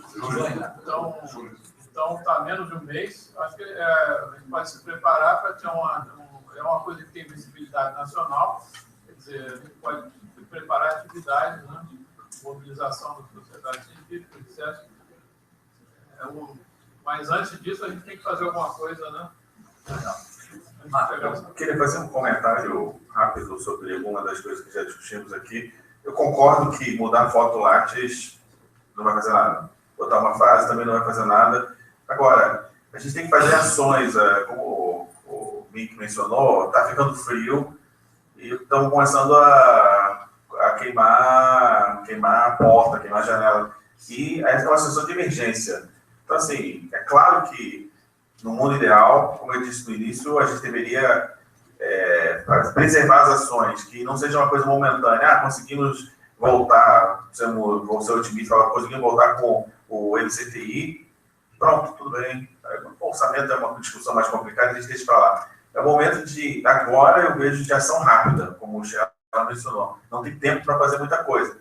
Então está menos de um mês. Acho que a gente pode se preparar para ter uma coisa que tem visibilidade nacional. Quer dizer, a gente pode preparar atividades, né? Mobilização da sociedade científica, etc. Mas antes disso, a gente tem que fazer alguma coisa, né? Eu queria fazer um comentário rápido sobre alguma das coisas que já discutimos aqui. Eu concordo que mudar foto Lattes não vai fazer nada. Botar uma frase também não vai fazer nada. Agora, a gente tem que fazer ações, como o Mick mencionou, está ficando frio e estamos começando a queimar a porta, queimar a janela. E é uma situação de emergência. Então, assim, é claro que no mundo ideal, como eu disse no início, a gente deveria preservar as ações, que não seja uma coisa momentânea. Conseguimos voltar, vou ser otimista, conseguimos voltar com o MCTI, pronto, tudo bem. O orçamento é uma discussão mais complicada, a gente deixa para lá. É o momento de, agora eu vejo de ação rápida, como o Sheila mencionou. Não tem tempo para fazer muita coisa.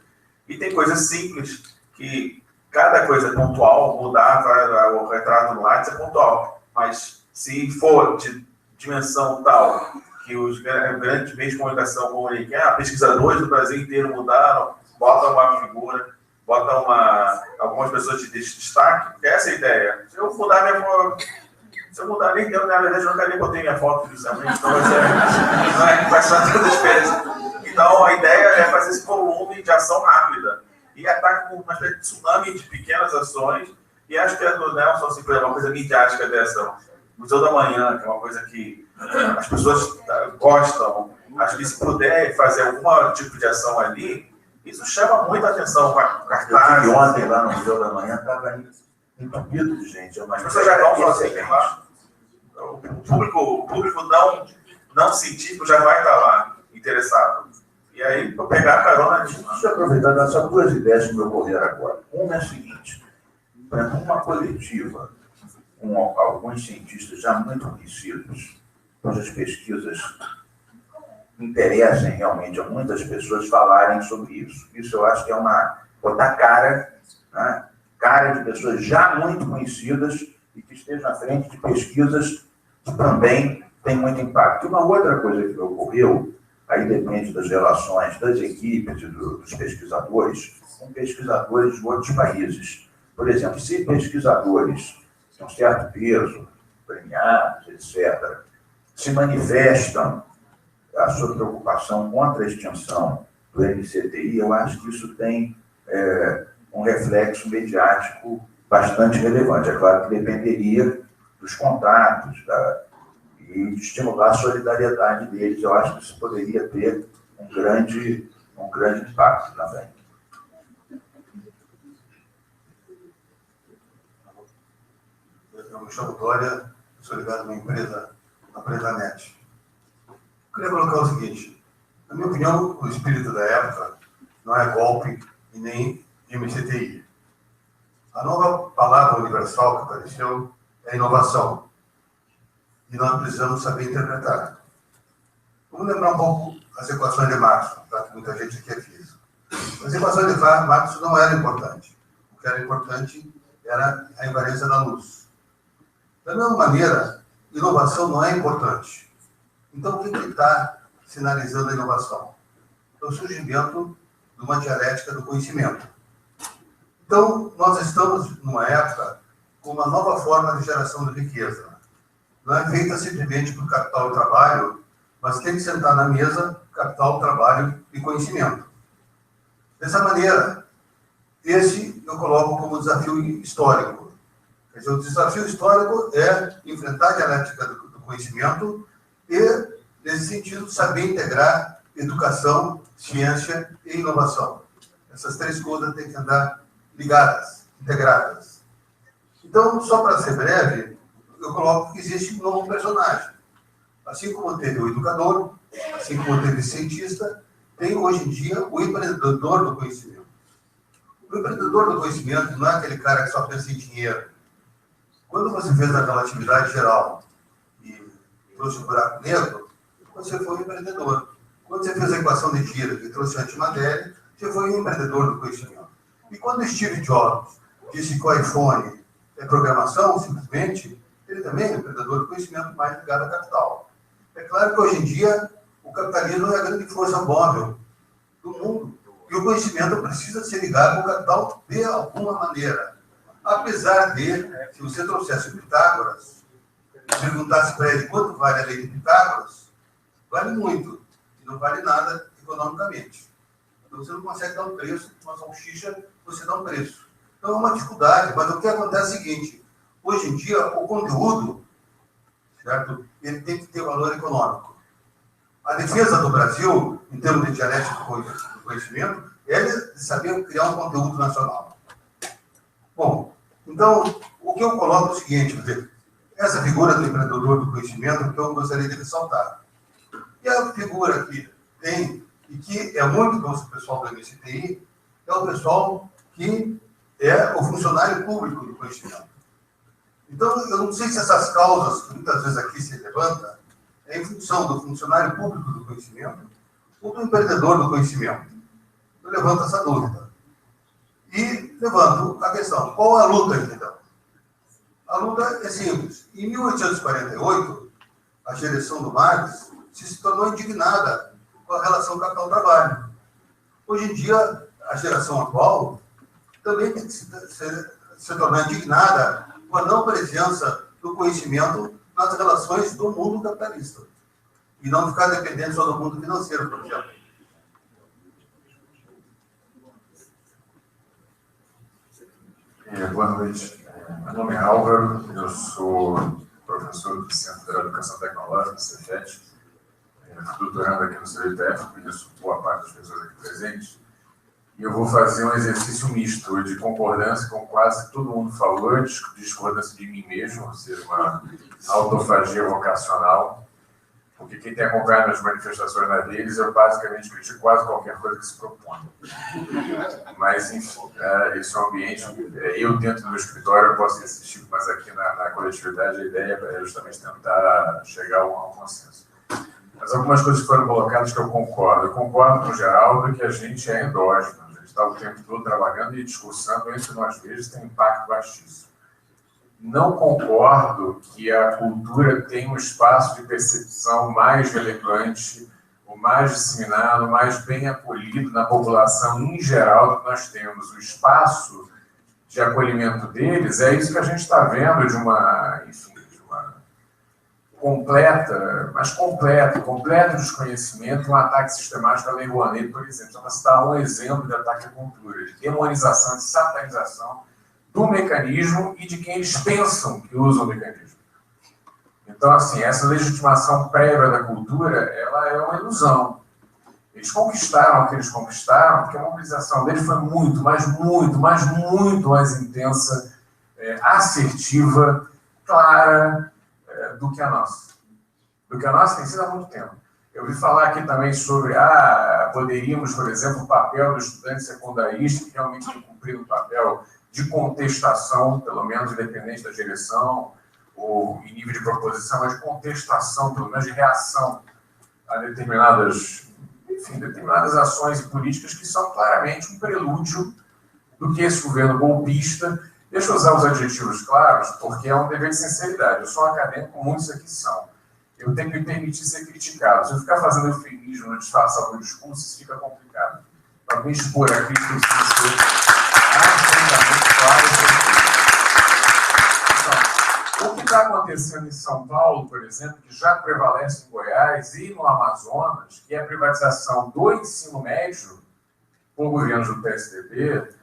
E tem coisas simples, que cada coisa é pontual, mudar o retrato no Lattes é pontual. Mas se for de dimensão tal que os grandes meios de comunicação comuniquem, pesquisadores do Brasil inteiro mudaram, bota uma figura, bota algumas pessoas de destaque, porque essa é a ideia. Se eu mudar nem tempo, na verdade, eu nunca nem botei minha foto inicialmente, então vai ser uma toda diferença. Então, a ideia é fazer esse volume de ação rápida e ataque com uma espécie de tsunami de pequenas ações. E acho que a do Nelson, assim, é uma coisa midiática dessa, Museu da Manhã, que é uma coisa que as pessoas gostam. Acho que se puder fazer algum tipo de ação ali, isso chama muita atenção. Cartaz. Eu ontem lá no Museu da Manhã estava entupido de gente. As pessoas já vão sozinhas lá. O público não científico já vai estar lá, interessado. E aí, para pegar a carona nisso. Deixa eu aproveitar dessas duas ideias que me ocorreram agora. Uma é a seguinte: para uma coletiva, com alguns cientistas já muito conhecidos, cujas pesquisas interessem realmente a muitas pessoas falarem sobre isso. Isso eu acho que é botar cara, né? Cara de pessoas já muito conhecidas e que estejam à frente de pesquisas que também têm muito impacto. E uma outra coisa que me ocorreu, aí depende das relações das equipes e dos pesquisadores, com pesquisadores de outros países. Por exemplo, se pesquisadores de um certo peso, premiados, etc., se manifestam a sua preocupação contra a extinção do MCTI, eu acho que isso tem um reflexo mediático bastante relevante. É claro que dependeria dos contatos e de estimular a solidariedade deles. Eu acho que isso poderia ter um grande impacto também. Eu me chamo Dória, sou ligado a uma empresa, a Presanet. Eu queria colocar o seguinte: na minha opinião, o espírito da época não é golpe e nem MCTI. A nova palavra universal que apareceu é inovação. E nós precisamos saber interpretar. Vamos lembrar um pouco as equações de Maxwell, tá? Que muita gente aqui é física. As equações de Maxwell não eram importantes. O que era importante era a invariância da luz. Da mesma maneira, inovação não é importante. Então, o que está sinalizando a inovação? É o surgimento de uma dialética do conhecimento. Então, nós estamos numa época com uma nova forma de geração de riqueza. Não é feita simplesmente por capital e trabalho, mas tem que sentar na mesa capital, trabalho e conhecimento. Dessa maneira, esse eu coloco como desafio histórico. Quer dizer, o desafio histórico é enfrentar a dialética do conhecimento e, nesse sentido, saber integrar educação, ciência e inovação. Essas três coisas têm que andar ligadas, integradas. Então, só para ser breve, eu coloco que existe um novo personagem. Assim como teve o educador, assim como teve o cientista, tem hoje em dia o empreendedor do conhecimento. O empreendedor do conhecimento não é aquele cara que só pensa em dinheiro. Quando você fez a relatividade geral e trouxe o buraco negro, você foi um empreendedor. Quando você fez a equação de Dirac e trouxe a antimatéria, você foi um empreendedor do conhecimento. E quando Steve Jobs disse que o iPhone é programação, simplesmente, ele também é um empreendedor do conhecimento mais ligado a capital. É claro que hoje em dia o capitalismo é a grande força móvel do mundo. E o conhecimento precisa ser ligado com o capital de alguma maneira. Apesar de, se você trouxesse o Pitágoras, perguntasse para ele quanto vale a lei de Pitágoras, vale muito, e não vale nada economicamente. Então você não consegue dar um preço, uma salsicha, você dá um preço. Então é uma dificuldade, mas o que acontece é o seguinte: hoje em dia o conteúdo, certo? Ele tem que ter valor econômico. A defesa do Brasil, em termos de dialética do conhecimento, é de saber criar um conteúdo nacional. Bom, então, o que eu coloco é o seguinte: quer dizer, essa figura do empreendedor do conhecimento que eu gostaria de ressaltar. E a figura que tem, e que é muito do pessoal do MCTI, é o pessoal que é o funcionário público do conhecimento. Então, eu não sei se essas causas que muitas vezes aqui se levantam é em função do funcionário público do conhecimento ou do empreendedor do conhecimento. Eu levanto essa dúvida. E levanto a questão: qual a luta, então? A luta é simples. Em 1848, a geração do Marx se tornou indignada com a relação capital-trabalho. Hoje em dia, a geração atual também tem que se tornar indignada com a não presença do conhecimento nas relações do mundo capitalista. E não ficar dependente só do mundo financeiro, por exemplo. Boa noite. Meu nome é Álvaro, eu sou professor do Centro de Educação Tecnológica, do Cefet, doutorando aqui no CETF, conheço boa parte das pessoas aqui presentes. E eu vou fazer um exercício misto de concordância com quase todo mundo falou, de discordância de mim mesmo, ou seja, uma autofagia vocacional. Porque quem tem acompanhado as manifestações na deles, eu basicamente critico quase qualquer coisa que se propõe. Mas, enfim, esse é um ambiente. Eu, dentro do meu escritório, eu posso assistir, mas aqui na coletividade a ideia é justamente tentar chegar a um consenso. Mas algumas coisas foram colocadas que eu concordo. Eu concordo com o Geraldo que a gente é endógeno. A gente está o tempo todo trabalhando e discursando entre nós mesmos, tem um impacto baixíssimo. Não concordo que a cultura tenha um espaço de percepção mais relevante, o mais disseminado, o mais bem acolhido na população em geral do que nós temos. O espaço de acolhimento deles é isso que a gente está vendo de uma, enfim, de uma completo desconhecimento, um ataque sistemático à Lei Rouanet, por exemplo. Só para citar um exemplo de ataque à cultura, de demonização, de satanização do mecanismo e de quem eles pensam que usam o mecanismo. Então, assim, essa legitimação prévia da cultura, ela é uma ilusão. Eles conquistaram o que eles conquistaram, porque a mobilização deles foi muito mais intensa, assertiva, clara, do que a nossa. Do que a nossa tem sido há muito tempo. Eu ouvi falar aqui também sobre, poderíamos, por exemplo, o papel do estudante secundarista, que realmente tem cumprido um papel de contestação, pelo menos independente da direção, ou em nível de proposição, mas de contestação, pelo menos de reação a determinadas ações e políticas que são claramente um prelúdio do que esse governo golpista. Deixa eu usar os adjetivos claros, porque é um dever de sinceridade. Eu sou um acadêmico, como muitos aqui são. Eu tenho que me permitir ser criticado. Se eu ficar fazendo eufemismo no disfarçar o discurso, isso fica complicado. Para me expor a crítica, eu preciso ser absolutamente claro. Então, o que está acontecendo em São Paulo, por exemplo, que já prevalece em Goiás e no Amazonas, que é a privatização do ensino médio por governos do PSDB,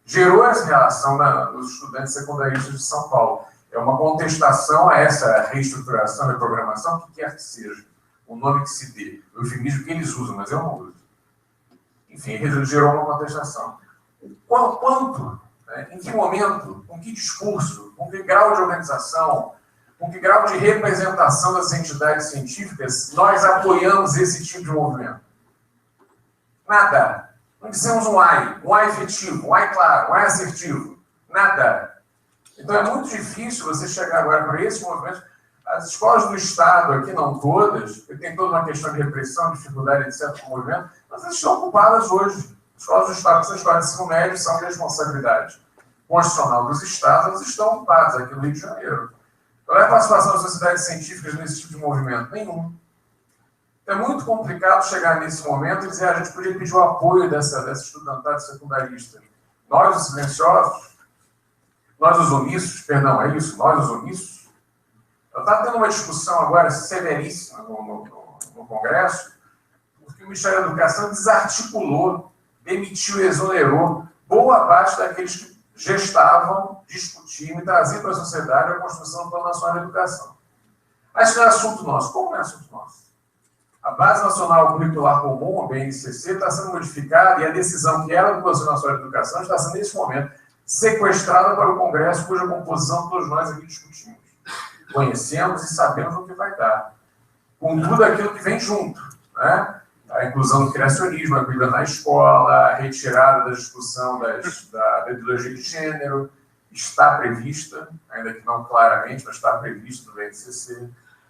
gerou essa relação nos estudantes secundaristas de São Paulo. É uma contestação a essa reestruturação e programação, que quer que seja, o nome que se dê, o eufemismo que eles usam, mas eu não uso. Enfim, gerou uma contestação. Quanto, né, em que momento, com que discurso, com que grau de organização, com que grau de representação das entidades científicas nós apoiamos esse tipo de movimento? Nada. Não dizemos um AI efetivo, um AI claro, um AI assertivo. Nada. Então é muito difícil você chegar agora para esse movimento. As escolas do Estado, aqui não todas, porque tem toda uma questão de repressão, dificuldade, etc., com o movimento, mas elas estão ocupadas hoje. As escolas do Estado, as escolas de ensino médio, são de responsabilidade constitucional dos Estados, elas estão ocupadas aqui no Rio de Janeiro. Qual é a participação das sociedades científicas nesse tipo de movimento? Nenhum. É muito complicado chegar nesse momento e dizer a gente podia pedir o apoio dessa estudantada secundarista. Nós, os silenciosos, nós, os omissos, perdão, é isso, nós, os omissos. Eu estava tendo uma discussão agora severíssima no Congresso, porque o Ministério da Educação desarticulou, demitiu e exonerou boa parte daqueles que gestavam, discutiam e traziam para a sociedade a construção do Plano Nacional de Educação. Mas isso não é assunto nosso. Como não é assunto nosso? A Base Nacional Curricular Comum, a BNCC, está sendo modificada e a decisão que era do Plano Nacional de Educação está sendo, nesse momento, sequestrada para o Congresso, cuja composição todos nós aqui discutimos. Conhecemos e sabemos o que vai dar. Com tudo aquilo que vem junto, né? A inclusão do criacionismo, a cuida na escola, a retirada da discussão da ideologia de gênero, está prevista, ainda que não claramente, mas está prevista no BNCC.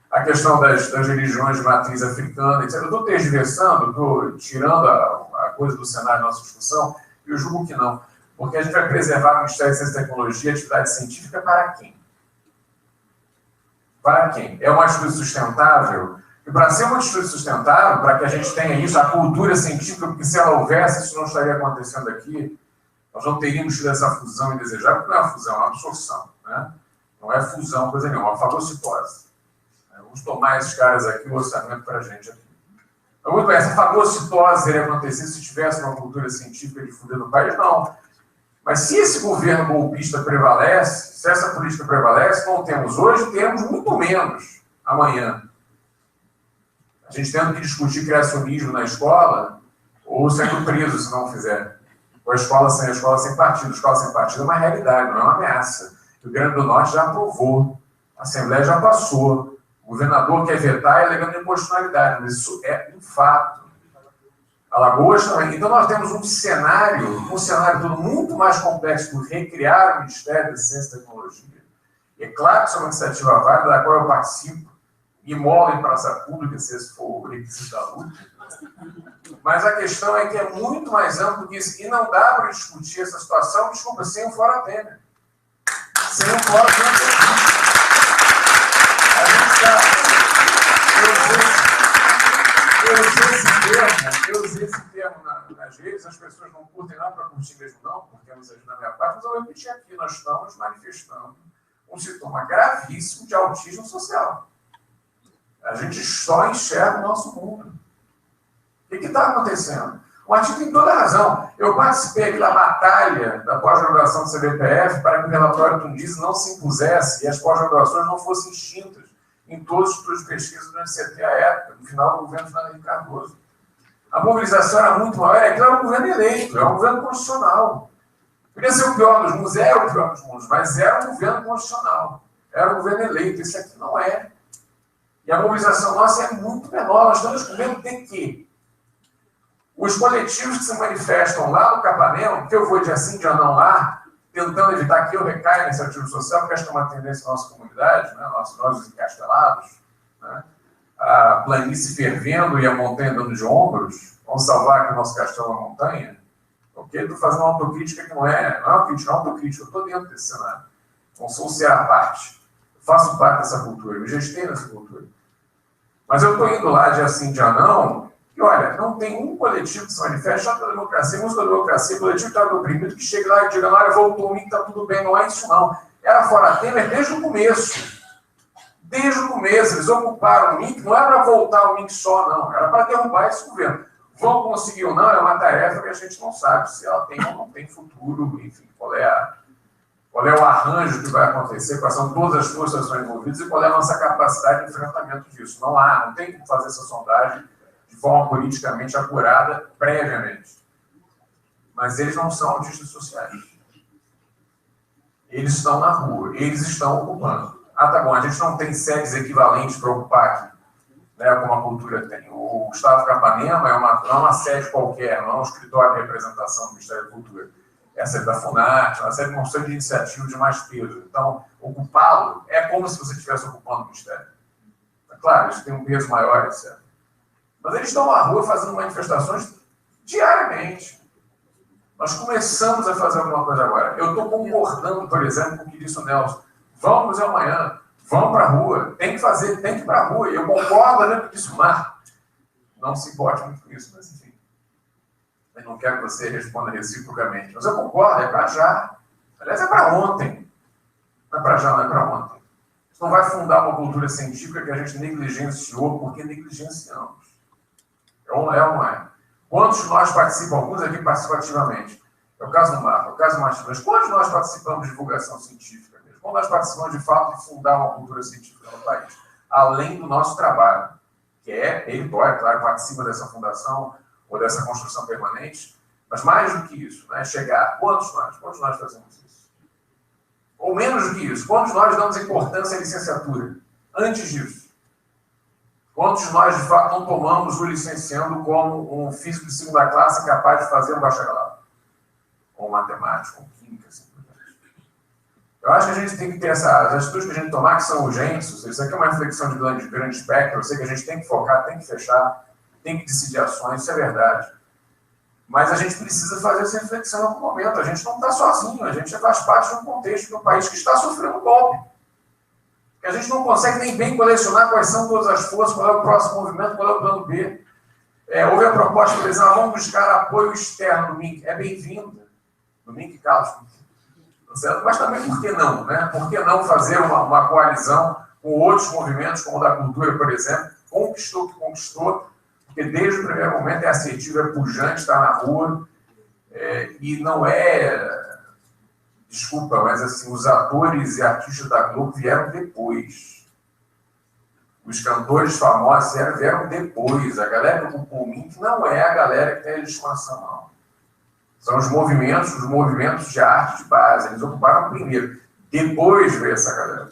A questão das religiões de matriz africana, etc. Eu estou tergiversando, estou tirando a coisa do cenário da nossa discussão, e eu julgo que não. Porque a gente vai preservar o Ministério de Ciência e Tecnologia, atividade científica, para quem? Para quem? É uma atitude sustentável? E para ser uma atitude sustentável, para que a gente tenha isso, a cultura científica, porque se ela houvesse, isso não estaria acontecendo aqui, nós não teríamos tido essa fusão indesejável, porque não é uma fusão, é uma absorção. Né? Não é fusão, coisa nenhuma, é uma fagocitose. Vamos tomar esses caras aqui, o orçamento para a gente aqui. Então, muito bem, essa fagocitose iria acontecer se tivesse uma cultura científica difundida no país? Não. Mas se esse governo golpista prevalece, se essa política prevalece, não temos hoje, temos muito menos amanhã. A gente tendo que discutir criacionismo na escola, ou sendo preso se não fizer. ou a escola sem partido. A escola sem partido é uma realidade, não é uma ameaça. O Rio Grande do Norte já aprovou, a Assembleia já passou, o governador quer vetar alegando inconstitucionalidade, mas isso é um fato. Alagoas também. Então, nós temos um cenário todo muito mais complexo por recriar o Ministério da Ciência e Tecnologia. E é claro que isso é uma iniciativa válida, da qual eu participo, e molo em praça pública, se esse for o requisito da luta. Mas a questão é que é muito mais amplo que isso, e não dá para discutir essa situação, desculpa, sem o Fora Temer. Sem o Fora Temer. A gente está... Eu usei esse termo nas redes, as pessoas não curtem nada para curtir mesmo não, porque não seja da minha parte, mas eu vou repetir aqui, nós estamos manifestando um sintoma gravíssimo de autismo social. A gente só enxerga o nosso mundo. O que está acontecendo? O artigo tem toda a razão. Eu participei aqui da batalha da pós-graduação do CBPF para que o relatório Tundiz não se impusesse e as pós-graduações não fossem extintas em todos os estudos de pesquisa do MCT à época, no final do governo Fernando Henrique Cardoso. A mobilização era muito maior, é claro, um governo eleito, é um governo constitucional. Podia ser o pior dos mundos, era o pior dos mundos, mas era um governo constitucional, era um governo eleito, esse aqui não é. E a mobilização nossa é muito menor, nós estamos com medo de quê? Os coletivos que se manifestam lá no Capanema, que eu vou dia sim, dia não lá, tentando evitar que eu recaia nesse ativo social, porque acho que é uma tendência da nossa comunidade, né? nós encastelados, né? A planície fervendo e a montanha dando de ombros, vamos salvar aqui o nosso castelo na montanha, ok? Estou fazendo uma autocrítica que não é uma crítica, é uma autocrítica, eu estou dentro desse cenário. Não sou ser a parte, eu faço parte dessa cultura, eu me gestei nessa cultura. Mas eu estou indo lá dia sim, dia não, e olha, não tem um coletivo que se manifeste só pela democracia, música da democracia, coletivo que está oprimido, que chega lá e diga, olha, voltou, que está tudo bem, não é isso não. Era Fora Temer desde o começo. Desde o começo, eles ocuparam o MINC, não é para voltar o MINC só, não, era para derrubar esse governo. Vão conseguir ou não, é uma tarefa que a gente não sabe se ela tem ou não tem futuro, enfim, qual é o arranjo que vai acontecer, quais são todas as forças que estão envolvidas e qual é a nossa capacidade de enfrentamento disso. Não tem como fazer essa sondagem de forma politicamente apurada previamente. Mas eles não são autistas sociais. Eles estão na rua, eles estão ocupando. Ah, tá bom, a gente não tem sedes equivalentes para ocupar aqui, né, como a cultura tem. O Gustavo Capanema não é uma sede qualquer, não é um escritório de representação do Ministério da Cultura. É a sede da FUNAT, é uma sede de construção de iniciativa de mais peso. Então, ocupá-lo é como se você estivesse ocupando o Ministério. É claro, isso tem um peso maior, etc. Mas eles estão na rua fazendo manifestações diariamente. Nós começamos a fazer alguma coisa agora. Eu estou concordando, por exemplo, com o que disse o Nelson. Vamos amanhã, vamos para a rua, tem que fazer, tem que ir para a rua. Eu concordo, né, com isso, Mar. Não se importe muito com isso, mas enfim. Eu não quero que você responda reciprocamente. Mas eu concordo, é para já. Aliás, é para ontem. Não é para já, não é para ontem. Isso não vai fundar uma cultura científica que a gente negligenciou porque negligenciamos. É ou não é? Quantos de nós participam? Alguns aqui participam ativamente. É o caso do Marco, é o caso do Martins. Mas quantos de nós participamos de divulgação científica? Quando nós participamos, de fato, de fundar uma cultura científica no país, além do nosso trabalho, que ele pode, claro, participa dessa fundação ou dessa construção permanente, mas mais do que isso, né, chegar, quantos nós fazemos isso? Ou menos do que isso, quantos nós damos importância à licenciatura? Antes disso, quantos de nós, de fato, não tomamos o licenciando como um físico de segunda classe capaz de fazer um bacharelado? Ou matemático, ou química, assim. Eu acho que a gente tem que ter as atitudes que a gente tomar, que são urgentes. Isso aqui é uma reflexão de grande espectro. Eu sei que a gente tem que focar, tem que fechar, tem que decidir ações, isso é verdade. Mas a gente precisa fazer essa reflexão em algum momento. A gente não está sozinho, a gente faz parte de um contexto de um país que está sofrendo golpe. Que a gente não consegue nem bem colecionar quais são todas as forças, qual é o próximo movimento, qual é o plano B. Houve a proposta, por exemplo, vamos buscar apoio externo do MINC. É bem-vindo. Do MINC, Carlos. Mas também, por que não? Né? Por que não fazer uma coalizão com outros movimentos, como o da cultura, por exemplo, conquistou o que conquistou, porque desde o primeiro momento é assertivo, é pujante, está na rua, e não é... Desculpa, mas assim, os atores e artistas da Globo vieram depois. Os cantores famosos vieram depois. A galera do MINC não é a galera que tem a legitimação, não. São os movimentos de arte de base. Eles ocuparam primeiro. Depois veio essa galera.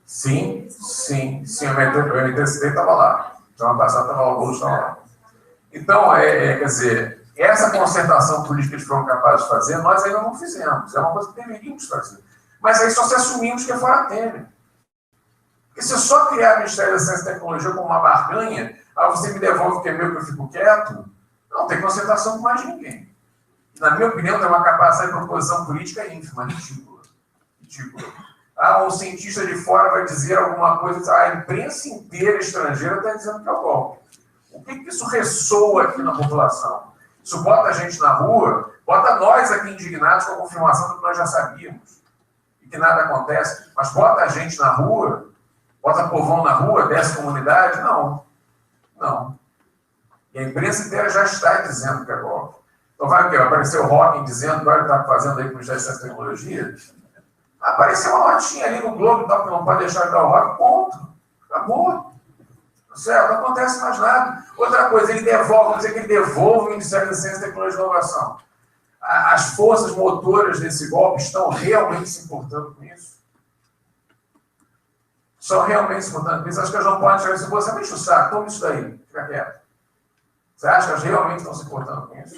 Sim. O MTST estava lá. Semana passada estava lá, o Boulos estava lá. Então, quer dizer, essa concertação política que eles foram capazes de fazer, nós ainda não fizemos. É uma coisa que deveríamos fazer. Mas aí só se assumimos que é fora Temer. Porque se eu só criar o Ministério da Ciência e Tecnologia como uma barganha, você me devolve o que é meu que eu fico quieto, não tem concertação com mais ninguém. Na minha opinião, tem uma capacidade de proposição política ínfima, ridícula. Um cientista de fora vai dizer alguma coisa, a imprensa inteira estrangeira está dizendo que é o golpe. O que isso ressoa aqui na população? Isso bota a gente na rua, bota nós aqui indignados com a confirmação do que nós já sabíamos, e que nada acontece, mas bota a gente na rua, bota povão na rua, dessa comunidade? Não. E a imprensa inteira já está dizendo que é golpe. Então vai o quê? Vai aparecer o Hawking dizendo que ele está fazendo aí com o Ministério da Ciência e Tecnologia? Apareceu uma notinha ali no Globo, então, que não pode deixar de dar o Hawking, ponto. Acabou. Certo? Não acontece mais nada. Outra coisa, ele devolve, vamos dizer que ele devolve o Ministério da Ciência, Tecnologia e Inovação. As forças motoras desse golpe estão realmente se importando com isso? Estão realmente se importando com isso? Acho que elas não podem chegar assim, você me enche o saco, toma isso daí, fica quieto. Você acha que elas realmente estão se importando com isso?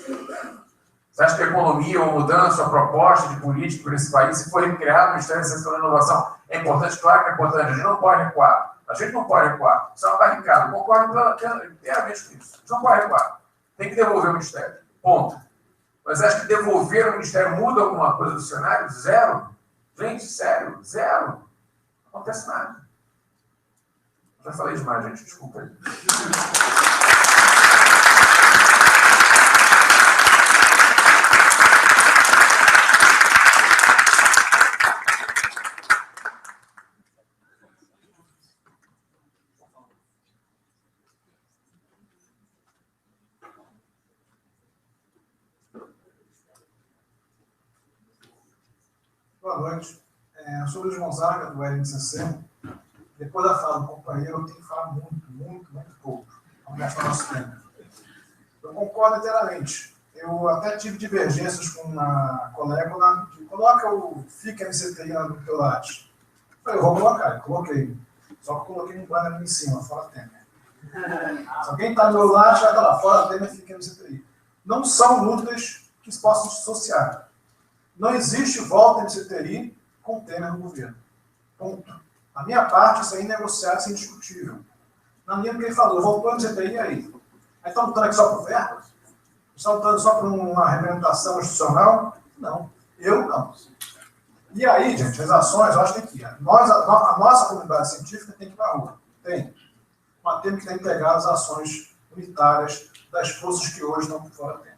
Você acha que a economia, uma mudança, a proposta de política para esse país, se for criado o Ministério da Ciência e Inovação, é importante? Claro que é importante, a gente não pode recuar. Isso é uma barricada. Eu concordo inteiramente com isso. A gente não pode recuar. Tem que devolver o Ministério. Ponto. Mas acho que devolver o Ministério muda alguma coisa do cenário? Zero. Gente, sério, zero. Não acontece nada. Já falei demais, gente. Desculpa aí. Boa noite. Eu sou o Luiz Gonzaga, do LNCC. Depois da fala do companheiro, eu tenho que falar muito pouco. Vamos gastar nosso tempo. Eu concordo inteiramente. Eu até tive divergências com uma colega, coloca o FIC MCTI no teu latte. Eu falei, eu vou colocar, eu coloquei. Só que eu coloquei um banner ali em cima, fora Temer. Se alguém está no meu latte, vai estar lá, fora Temer, FIC MCTI. Não são lutas que se possam dissociar. Não existe volta MCTI com Temer no governo. Ponto. Na minha parte, isso aí é negociado, isso é indiscutível. Na minha, porque ele falou, voltou a MCTI, e aí? Aí estão lutando aqui só por verba? Estão lutando só por uma representação institucional? Não. Eu não. E aí, gente, as ações, eu acho que tem que ir. A nossa comunidade científica tem que ir para a rua. Tem. Mas temos que integrar as ações unitárias das forças que hoje estão por fora da Temer.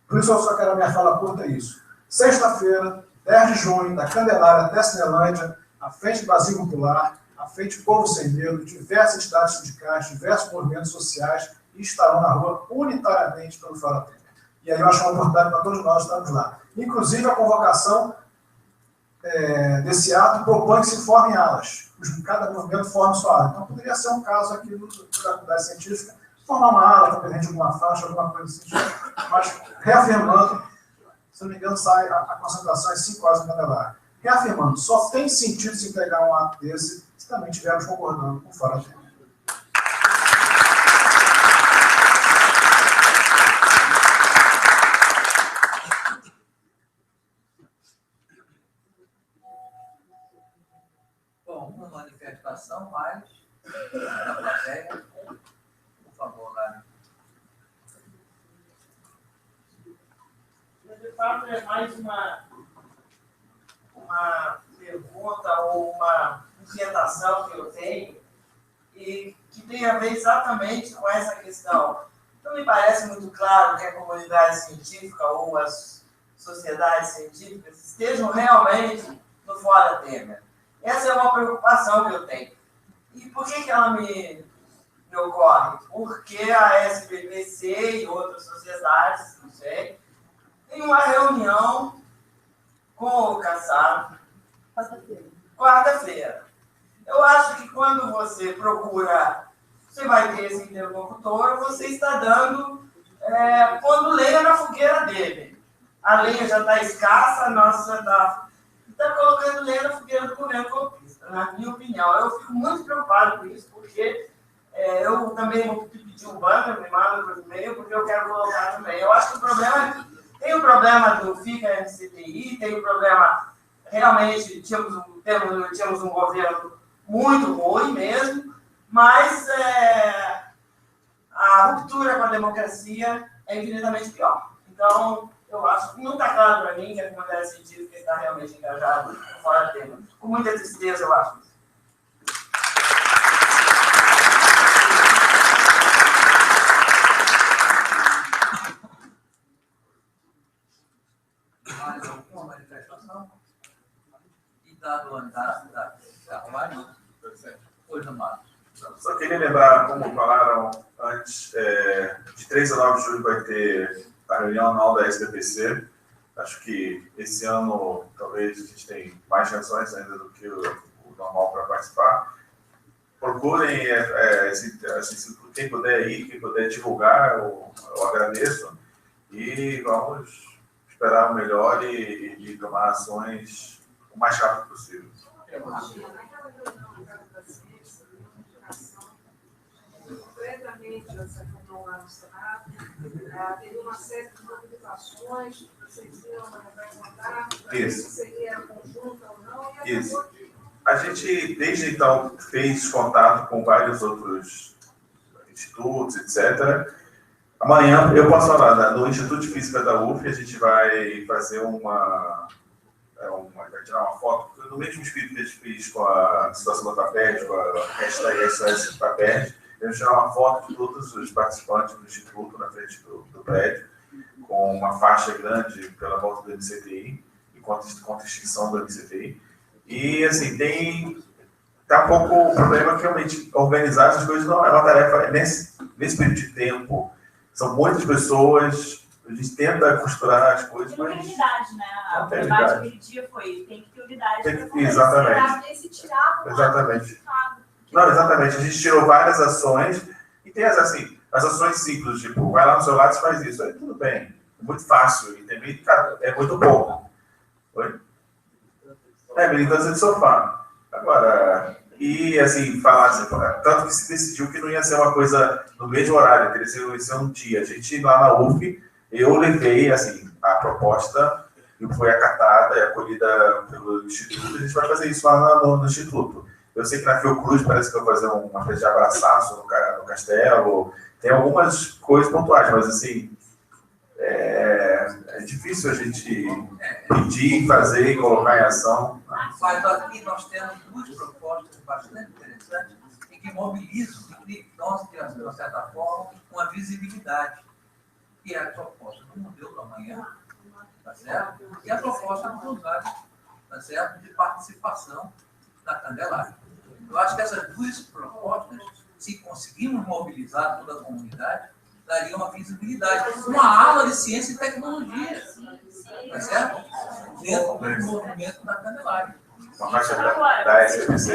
Por isso, eu só quero a minha fala curta, é isso. Sexta-feira, 10 de junho, da Candelária até Cinelândia, a Frente Brasil Popular, a Frente Povo Sem Medo, diversas entidades sindicais, diversos movimentos sociais estarão na rua unitariamente pelo Fora Temer. E aí eu acho uma oportunidade para todos nós estarmos lá. Inclusive, a convocação desse ato propõe que se formem alas. Cada movimento forme sua ala. Então, poderia ser um caso aqui da comunidade científica, formar uma ala, dependendo de alguma faixa, alguma coisa assim. Mas, reafirmando, se não me engano, sai a concentração às 5 horas da Candelária. Reafirmando, só tem sentido se entregar um ato desse se também estivermos concordando com o Fora Temer. Bom, uma manifestação mais da plateia. Por favor, Lário. De fato, é mais uma pergunta ou uma inquietação que eu tenho e que tem a ver exatamente com essa questão. Não me parece muito claro que a comunidade científica ou as sociedades científicas estejam realmente no Fora Temer. Essa é uma preocupação que eu tenho. E por que ela me ocorre? Porque a SBPC e outras sociedades, não sei, tem uma reunião com o Kassab quarta-feira. Eu acho que quando você procura, você vai ter esse interlocutor, você está dando pondo lenha na fogueira dele. A lenha já está escassa, a nossa já está colocando lenha na fogueira do governo golpista, na minha opinião. Eu fico muito preocupado com isso, porque eu também vou pedir um banco, me manda por e-mail, porque eu quero colocar também. Eu acho que o problema tem o problema do FICA MCTI, tem o problema, realmente, tínhamos um governo muito ruim mesmo, mas a ruptura com a democracia é infinitamente pior. Então, eu acho que não está claro para mim que a comunidade científica está realmente engajada fora do tema. Com muita tristeza, eu acho. Mais alguma manifestação? E dado o andar da trabalho, coisa mais. Só queria lembrar, como falaram antes, de 3 a 9 de julho vai ter a reunião anual da SBPC. Acho que esse ano, talvez, a gente tem mais reações ainda do que o normal para participar. Procurem, quem puder ir, quem puder divulgar, eu agradeço. E vamos esperar o melhor e tomar ações o mais rápido possível. Concretamente, essa reunião lá no Senado, teve uma série de mobilizações, vocês iam representar, Isso. se seria conjunta ou não, e Isso. A gente, desde então, fez contato com vários outros institutos, etc. Amanhã, eu posso falar, no Instituto de Física da UF, a gente vai fazer vai tirar uma foto, no mesmo espírito que a gente fez com a situação da FAPERJ, com a hashtag SOS FAPERJ, vamos tirar uma foto de todos os participantes do Instituto na frente do prédio, com uma faixa grande pela volta do MCTI, e contra a extinção do MCTI. E, assim, tá um pouco o problema que realmente organizar essas coisas não é uma tarefa, nesse período de tempo, são muitas pessoas, a gente tenta costurar as coisas, mas... Tem unidade, né? A debate daquele dia foi, tem que ter unidade. Exatamente. Exatamente. Não, exatamente. A gente tirou várias ações, e tem as ações simples, tipo, vai lá no seu lado e faz isso. Aí tudo bem, é muito fácil, e também é muito pouco. Oi? Militância de sofá. Agora, e assim, falar assim, tanto que se decidiu que não ia ser uma coisa no mesmo horário, que ia ser um dia. A gente, lá na UF, eu levei, assim, a proposta, e foi acatada e acolhida pelo Instituto, a gente vai fazer isso lá no Instituto. Eu sei que na Fiocruz parece que eu vou fazer uma festa de abraçaço no castelo, tem algumas coisas pontuais, mas assim, é difícil a gente pedir, fazer e colocar em ação. Mas aqui nós temos 2 propostas bastante interessantes e que mobilizam, e nós temos, de certa forma, uma visibilidade, que é a proposta do modelo do amanhã, tá certo? E a proposta do Rosário, tá certo? De participação da Candelária. Eu acho que essas 2 propostas, se conseguirmos mobilizar toda a comunidade, daria uma visibilidade. Uma aula de ciência e tecnologia, tá certo? Dentro do movimento da Candelária. Uma faixa da SPC.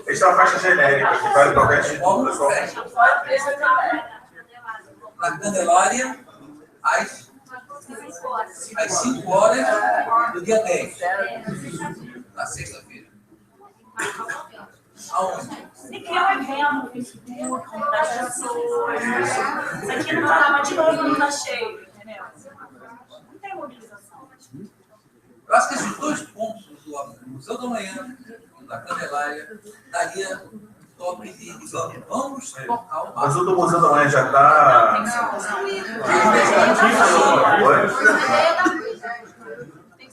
Esta é uma faixa genérica, que vale qualquer instituto. Na Candelária, às 5 horas do dia 10, na sexta-feira. Aonde? Se criar um evento no Facebook, convidar as pessoas. Isso aqui não estava de novo, não está cheio, entendeu? Não tem mobilização. Eu acho que esses 2 pontos do Museu da Manhã e da Candelária daria um toque de, digamos, vamos tocar o Mas o do Museu da Manhã já está...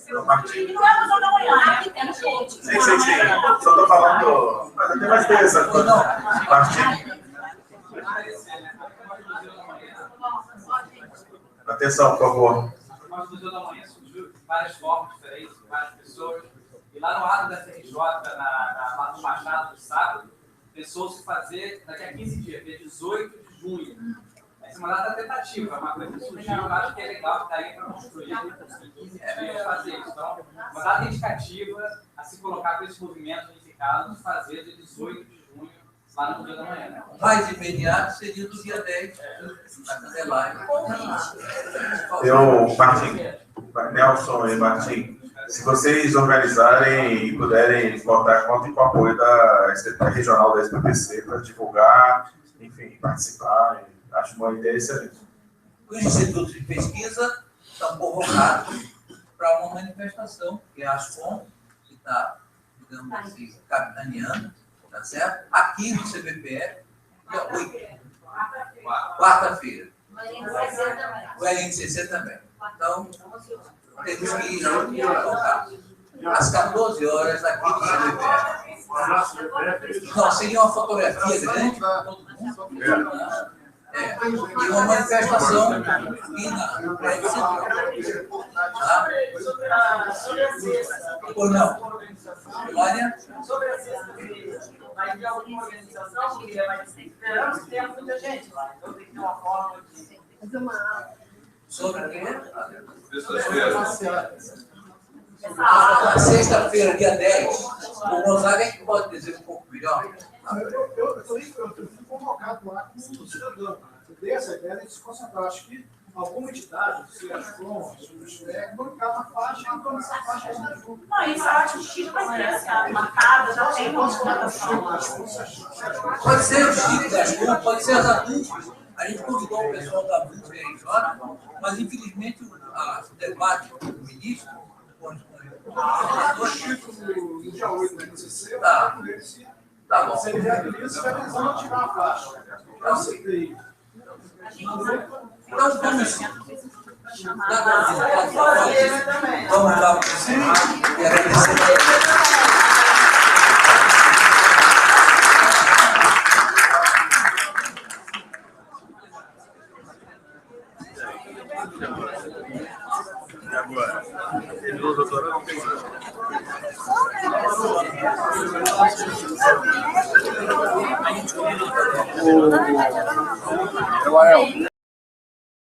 E não é Museu da Manhã, né? Aqui tem gente. Sim. Só estou falando... Mas até mais interessante. Atenção, por favor. Mas o Museu da Manhã surgiu de várias formas diferentes, de várias pessoas. E lá no ato da FRJ, lá no Machado, do sábado, pensou-se fazer daqui a 15 dias, dia 18 de junho. Essa é uma data tentativa, é uma coisa que surgiu, eu acho que é legal que daí para construir em 15 dias fazer isso. Então, uma data indicativa a se colocar com esse movimento unificado de fazer dia 18 de junho Lá no dia da manhã, né? O mais imediato seria do dia 10, na Candelária. Nelson e Martim, se vocês organizarem e puderem contar com o apoio da regional da SPPC para divulgar, enfim, participar, acho uma ideia excelente. Os institutos de pesquisa estão convocados para uma manifestação, que é a ASCOM, que está, digamos assim, capitaneando, tá certo? Aqui no CBPF, dia 8, quarta-feira. O LNCC também. Então, temos que ir às 14 horas aqui no CBPF. Não, seria uma fotografia grande para todo mundo. E uma manifestação aqui na prédio central. Ou não? Olha. Sobre a sexta-feira, vai ter alguma organização, porque esperamos que tenha muita gente lá. Então tem que ter uma forma de. Sobre o quê? Sexta-feira. Sexta-feira, dia 10. O Gonzaga é que pode dizer um pouco melhor. Eu fui convocado lá como cidadão. Eu dei essa ideia de se concentrar. Acho que alguma entidade, se as fontes, os técnicos, vão ficar na faixa e então essa faixa está junto. Não, isso eu acho que vai ser marcada, já tem uma documentação. Pode ser o Chico das Ruas, pode ser as adultas. A gente convidou o pessoal da ABUT e RJ, mas infelizmente o debate com o ministro, com o Chico, no dia 8 do MCC, tá bom. Se ele viabiliza, vai precisar tirar a faixa. Eu aceitei. Então, vamos. Vamos dar o princípio e agradecer. Agora, ele do doutorado tem Emael.